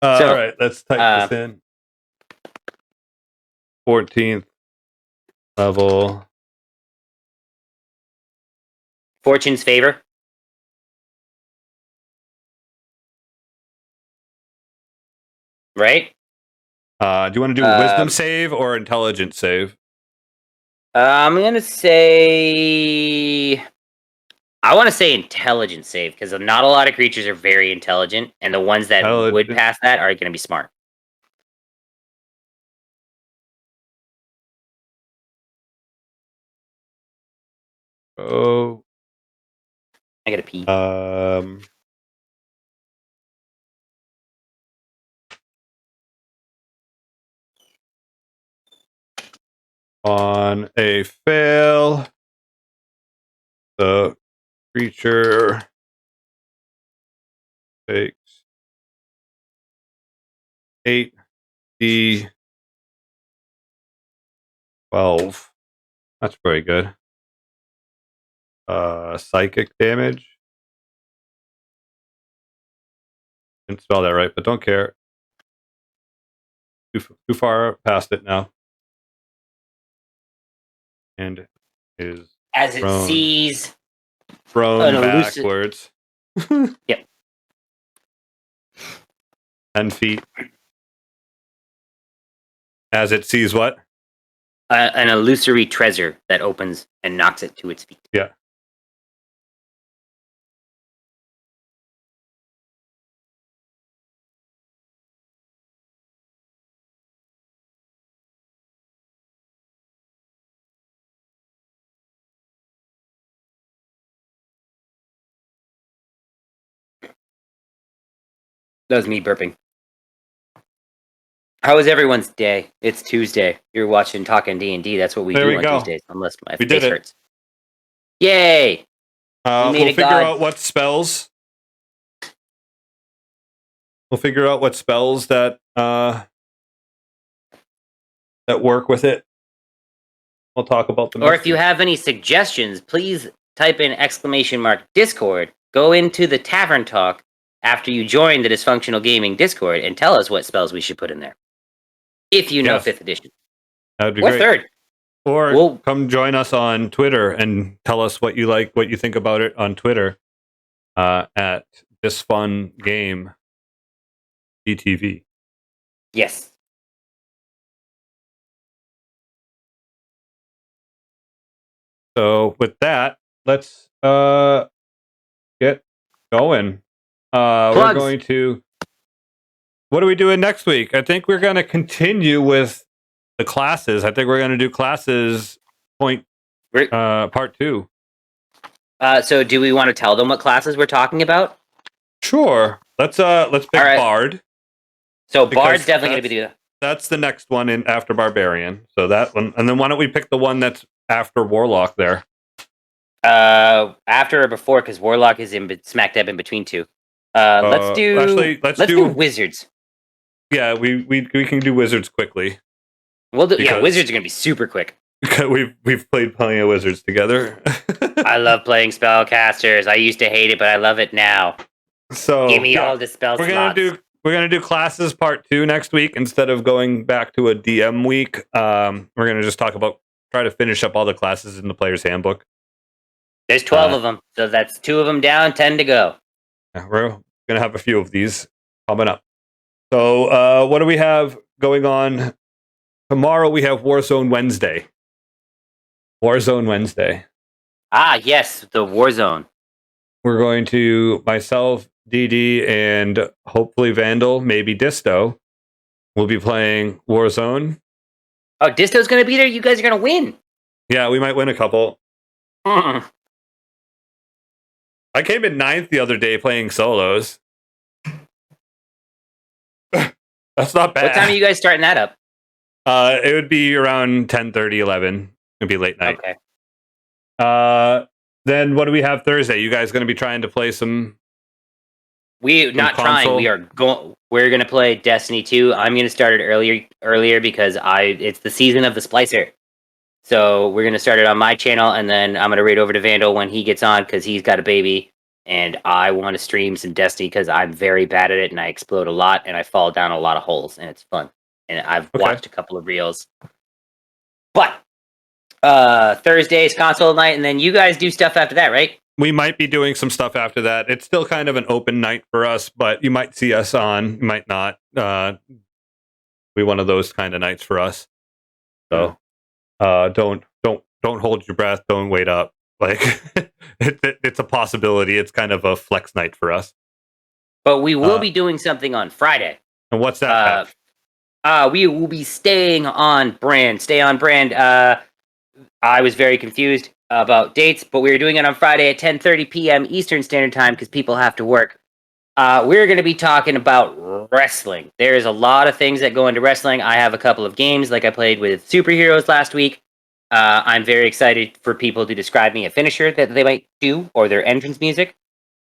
All right, let's type this in. 14th level. Fortune's favor. Right? Do you want to do a wisdom save or intelligence save? I'm gonna say. I want to say intelligence save, because not a lot of creatures are very intelligent, and the ones that would pass that are going to be smart. Oh, I gotta pee. On a fail, the creature takes 8d12. That's very good. Psychic damage. Didn't spell that right, but don't care. Too far past it now. And is as it sees thrown backwards. Yep. 10 feet. As it sees what? An illusory treasure that opens and knocks it to its feet. Yeah. That was me burping. How was everyone's day? It's Tuesday. You're watching Talking D&D. That's what we do on Tuesdays, unless my face hurts. Yay! We'll figure out what spells. We'll figure out what spells that that work with it. We'll talk about them. Or if you have any suggestions, please type in !Discord. Go into the Tavern Talk after you join the Dysfunctional Gaming Discord and tell us what spells we should put in there. If you know 5th edition. That would be or great. 3rd. Or come join us on Twitter and tell us what you like, what you think about it on Twitter at DysfunGame DTV. Yes. So with that, let's get going. We're going to... What are we doing next week? I think we're going to continue with the classes. I think we're going to do classes part 2. So do we want to tell them what classes we're talking about? Sure. Let's pick Bard. So Bard's definitely going to be that's the next one in after Barbarian. So that one, and then why don't we pick the one that's after Warlock there? After or before, because Warlock is smack dab in between two. Let's do Wizards. Yeah, we can do Wizards quickly. Wizards are gonna be super quick. We've played plenty of Wizards together. I love playing spellcasters. I used to hate it, but I love it now. So give me all the spell slots. We're gonna do classes part 2 next week instead of going back to a DM week. We're gonna just try to finish up all the classes in the player's handbook. There's 12 of them, so that's 2 of them down, 10 to go. We're gonna have a few of these coming up. So what do we have going on tomorrow? We have Warzone Wednesday. Ah, yes, the Warzone. We're going to, myself, DD, and hopefully Vandal, maybe Disto, will be playing Warzone. Oh, Disto's going to be there? You guys are going to win. Yeah, we might win a couple. I came in 9th the other day playing solos. That's not bad. What time are you guys starting that up? It would be around 10:30, 11. It'd be late night. Okay. Then what do we have Thursday? You guys going to be trying to play some? We're going to play Destiny 2. I'm going to start it earlier because it's the season of the Splicer. So we're going to start it on my channel, and then I'm going to raid over to Vandal when he gets on because he's got a baby, and I want to stream some Destiny because I'm very bad at it, and I explode a lot, and I fall down a lot of holes, and it's fun. And I've watched a couple of reels. But Thursday is console night, and then you guys do stuff after that, right? We might be doing some stuff after that. It's still kind of an open night for us, but you might see us on, you might not. Be one of those kind of nights for us. So don't hold your breath. Don't wait up. Like it's a possibility. It's kind of a flex night for us. But we will be doing something on Friday. And what's that? We will be staying on brand. Stay on brand. I was very confused about dates, but we were doing it on Friday at 10:30 p.m. Eastern Standard Time because people have to work. We're going to be talking about wrestling. There's a lot of things that go into wrestling. I have a couple of games, like I played with superheroes last week. I'm very excited for people to describe me a finisher that they might do or their entrance music.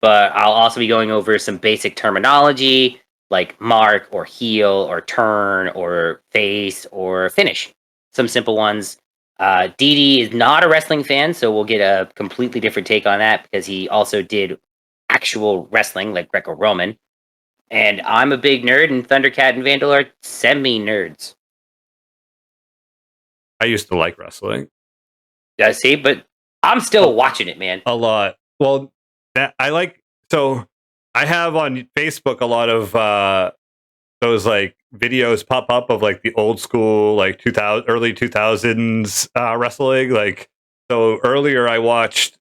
But I'll also be going over some basic terminology like mark or heal or turn or face or finish. Some simple ones. DD is not a wrestling fan, so we'll get a completely different take on that because he also did actual wrestling like Greco-Roman. And I'm a big nerd, and Thundercat and Vandal are semi-nerds. I used to like wrestling. Yeah, see, but I'm still watching it, man. A lot. Well, I have on Facebook a lot of those like videos pop up of like the old school like early 2000s wrestling. Like, so earlier I watched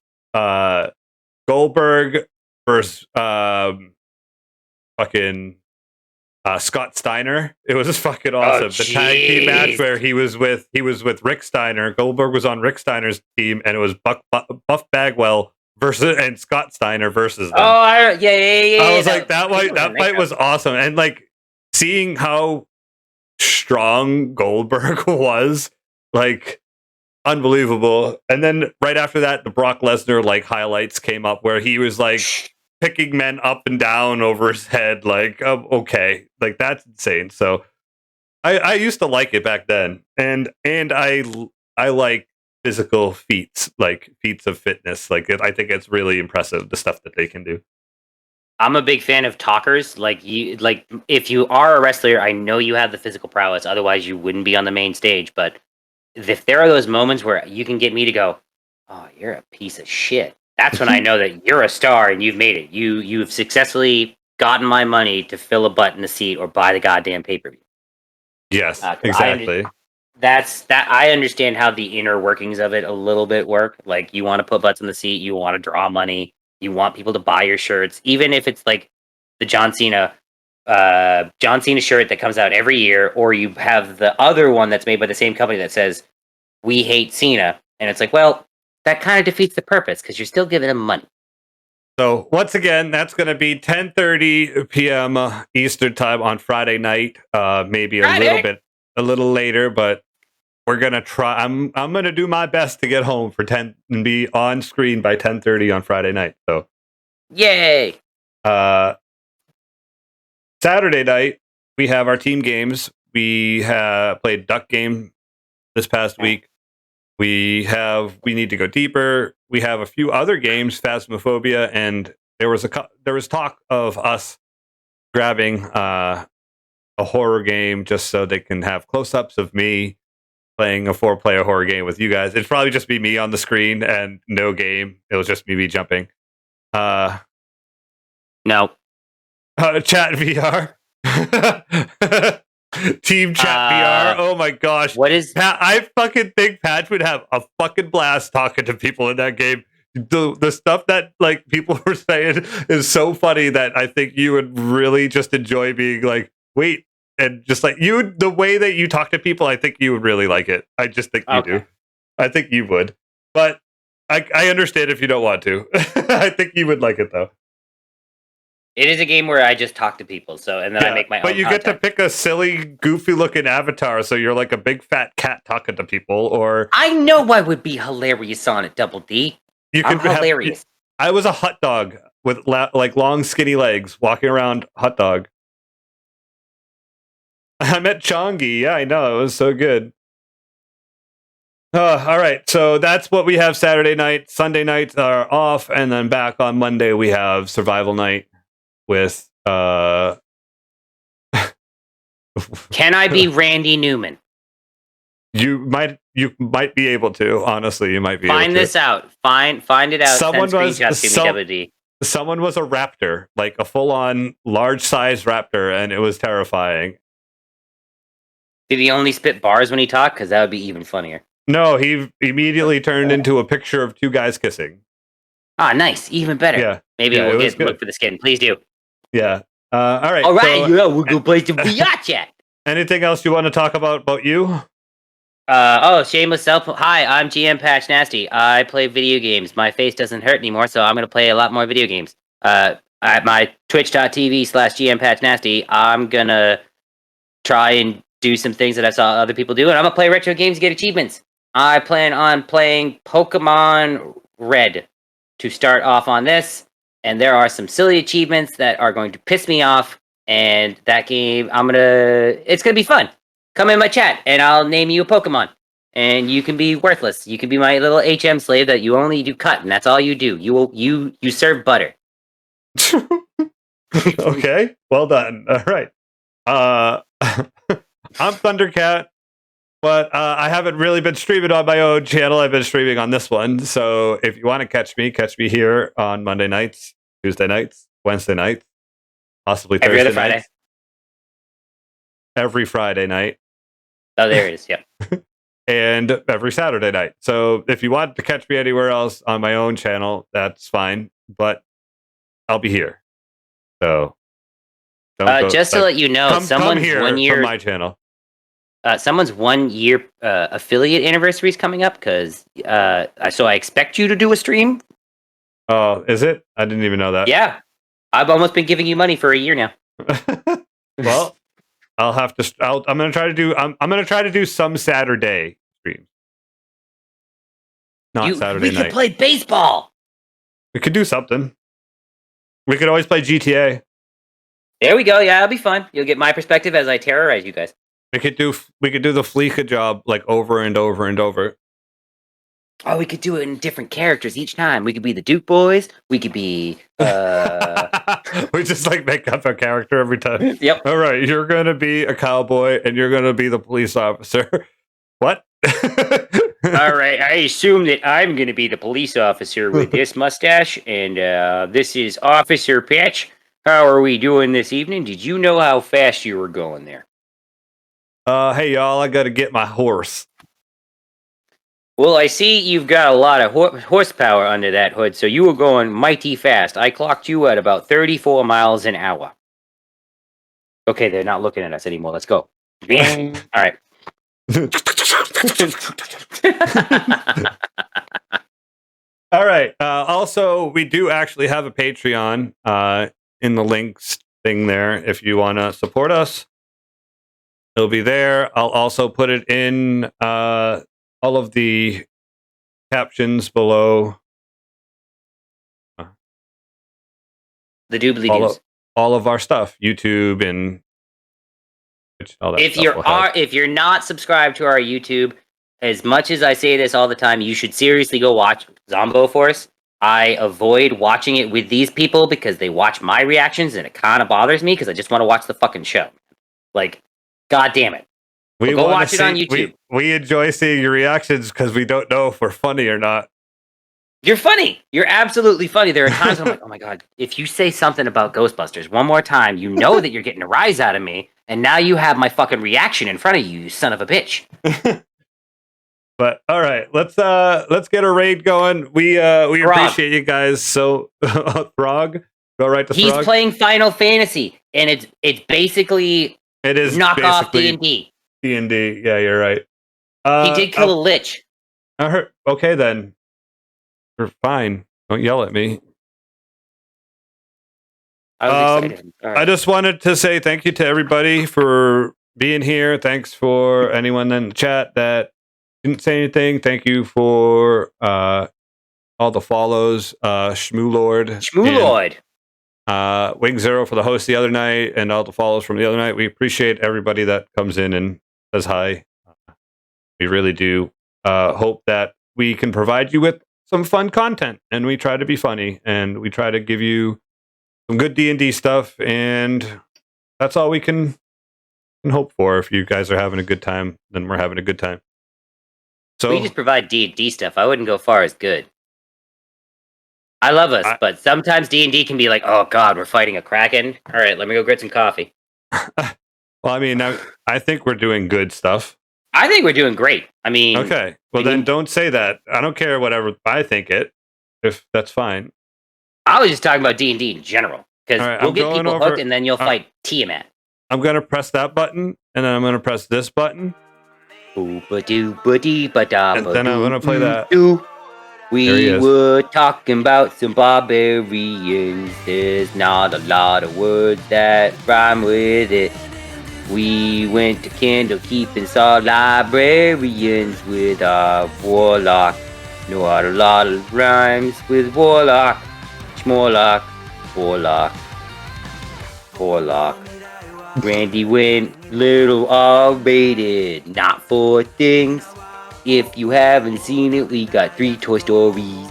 Goldberg versus fucking Scott Steiner. It was just fucking awesome. The tag team match where he was with Rick Steiner. Goldberg was on Rick Steiner's team, and it was Buff Bagwell and Scott Steiner versus them. Oh, yeah. I was like, that fight was awesome, and like seeing how strong Goldberg was, like unbelievable. And then right after that, the Brock Lesnar like highlights came up where he was like picking men up and down over his head. Like, okay, like that's insane. So I used to like it back then, and I like physical feats, like feats of fitness. I think it's really impressive the stuff that they can do. I'm a big fan of talkers. Like if you are a wrestler, I know you have the physical prowess. Otherwise, you wouldn't be on the main stage. But if there are those moments where you can get me to go, "Oh, you're a piece of shit," that's when I know that you're a star and you've made it. You've successfully gotten my money to fill a butt in the seat or buy the goddamn pay-per-view. Yes, 'Cause exactly. I understand how the inner workings of it a little bit work. Like you want to put butts in the seat, you want to draw money, you want people to buy your shirts, even if it's like the John Cena shirt that comes out every year, or you have the other one that's made by the same company that says "We hate Cena," and it's like, well, that kind of defeats the purpose because you're still giving him money. So once again, that's going to be 10:30 p.m. Eastern time on Friday night. Maybe a little later, but we're gonna try. I'm gonna do my best to get home for 10 and be on screen by 10:30 on Friday night. So, Yay! Saturday night we have our team games. We have played Duck Game this past week. We need to go deeper. We have a few other games, Phasmophobia, and there was talk of us grabbing a horror game just so they can have close-ups of me playing a 4-player horror game with you guys. It'd probably just be me on the screen and no game. It was just me jumping. No. Chat VR. Team Chat VR. Oh my gosh. What is? I fucking think Patch would have a fucking blast talking to people in that game. The stuff that like people were saying is so funny that I think you would really just enjoy being like, wait, and just like the way that you talk to people, I think you would really like it. I just think you do. I think you would. But I understand if you don't want to. I think you would like it though. It is a game where I just talk to people, I make my own. But you get to pick a silly, goofy-looking avatar, so you're like a big fat cat talking to people. Or I know I would be hilarious on it, Double D. I'm hilarious. I was a hot dog with like long, skinny legs, walking around hot dog. I met Chongi. Yeah, I know. It was so good. All right, so that's what we have Saturday night. Sunday nights are off, and then back on Monday we have Survival Night with. Can I be Randy Newman? You might be able to. Honestly, you might be. Find this out. Find it out. Someone was a raptor, like a full-on large-sized raptor, and it was terrifying. Did he only spit bars when he talked? Because that would be even funnier. No, he immediately turned into a picture of two guys kissing. Ah, nice. Even better. Yeah. Maybe we'll look for the skin. Please do. Yeah. All right. All right. So, we'll go play some VR chat. Anything else you want to talk about you? Shameless self. Hi, I'm GM Patch Nasty. I play video games. My face doesn't hurt anymore, so I'm going to play a lot more video games. At my twitch.tv/GM Patch Nasty, I'm going to try and do some things that I saw other people do, and I'm going to play retro games to get achievements. I plan on playing Pokemon Red to start off on this, and there are some silly achievements that are going to piss me off, and that game, it's going to be fun. Come in my chat, and I'll name you a Pokemon, and you can be worthless. You can be my little HM slave that you only do cut, and that's all you do. You serve butter. Okay, well done. All right. I'm Thundercat, but I haven't really been streaming on my own channel. I've been streaming on this one. So if you want to catch me here on Monday nights, Tuesday nights, Wednesday nights, possibly Thursday every other Friday. Nights. Every Friday night. Oh, there it is. Yeah. And every Saturday night. So if you want to catch me anywhere else on my own channel, that's fine. But I'll be here. So just to let you know, someone's 1 year from my channel. Someone's 1 year affiliate anniversary is coming up because so I expect you to do a stream. Oh, is it? I didn't even know that. Yeah, I've almost been giving you money for a year now. Well, I'll have to. I'm gonna try to do. I'm gonna try to do some Saturday streams. Not Saturday night. We could play baseball. We could do something. We could always play GTA. There we go. Yeah, that'll be fun. You'll get my perspective as I terrorize you guys. We could do the Fleeka job like over and over and over. Oh, we could do it in different characters each time. We could be the Duke Boys. We could be. We just like make up a character every time. Yep. All right, you're gonna be a cowboy and you're gonna be the police officer. What? All right. I assume that I'm going to be the police officer with this mustache, and this is Officer Patch. How are we doing this evening? Did you know how fast you were going there? Hey y'all, I gotta get my horse. Well, I see you've got a lot of horsepower under that hood, so you were going mighty fast. I clocked you at about 34 miles an hour. Okay, they're not looking at us anymore. Let's go. All right. All right. Also, we do actually have a Patreon in the links thing there. If you want to support us, it'll be there. I'll also put it in all of the captions below. The doobly doos. All of our stuff, YouTube and all that. If you're not subscribed to our YouTube, as much as I say this all the time, you should seriously go watch Zombo Force. I avoid watching it with these people because they watch my reactions and it kind of bothers me because I just want to watch the fucking show. Like, god damn it. Go watch it on YouTube. We enjoy seeing your reactions because we don't know if we're funny or not. You're funny. You're absolutely funny. There are times I'm like, oh my god, if you say something about Ghostbusters one more time, you know that you're getting a rise out of me, and now you have my fucking reaction in front of you, you son of a bitch. But all right, let's get a raid going. We appreciate you guys. So Throg, go right to He's Throg. playing Final Fantasy, and it's basically knockoff D&D. D&D, yeah, you're right. He did kill a lich. I heard. Okay, then. You're fine. Don't yell at me. I was excited. All right. I just wanted to say thank you to everybody for being here. Thanks for anyone in the chat that didn't say anything. Thank you for all the follows. Shmoolord. Wing Zero for the host the other night and all the follows from the other night. We appreciate everybody that comes in and says hi. We really do. Hope that we can provide you with some fun content, and we try to be funny, and we try to give you some good D&D stuff, and that's all we can hope for. If you guys are having a good time, then we're having a good time. So we just provide D&D stuff. I wouldn't go far as good. I love us, but sometimes D&D can be like, oh god, we're fighting a kraken. All right, let me go get some coffee. Well, I mean, I think we're doing good stuff. I think we're doing great. I mean... Okay. Well, then don't say that. I don't care whatever I think it. If that's fine. I was just talking about D&D in general. Because we'll get people hooked and then you'll fight Tiamat. I'm going to press that button, and then I'm going to press this button. And then I'm going to play that. We were talking about some barbarians. There's not a lot of words that rhyme with it. We went to Candlekeep and saw librarians with our warlock. Know a lot of rhymes with warlock. Schmorlock. Warlock. Warlock. Randy went little R-rated. Not for things. If you haven't seen it, we got 3 Toy Stories.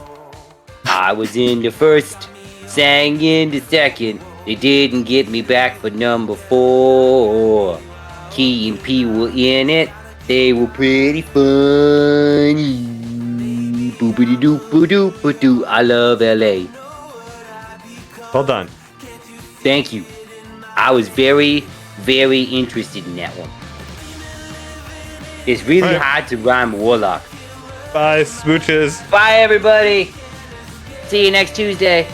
I was in the first, sang in the second. They didn't get me back for number 4. Key and P were in it. They were pretty funny. Boopity doop doop doo. I love LA. Well done. Thank you. I was very, very interested in that one. It's really hard to rhyme Warlock. Bye, smooches. Bye, everybody. See you next Tuesday.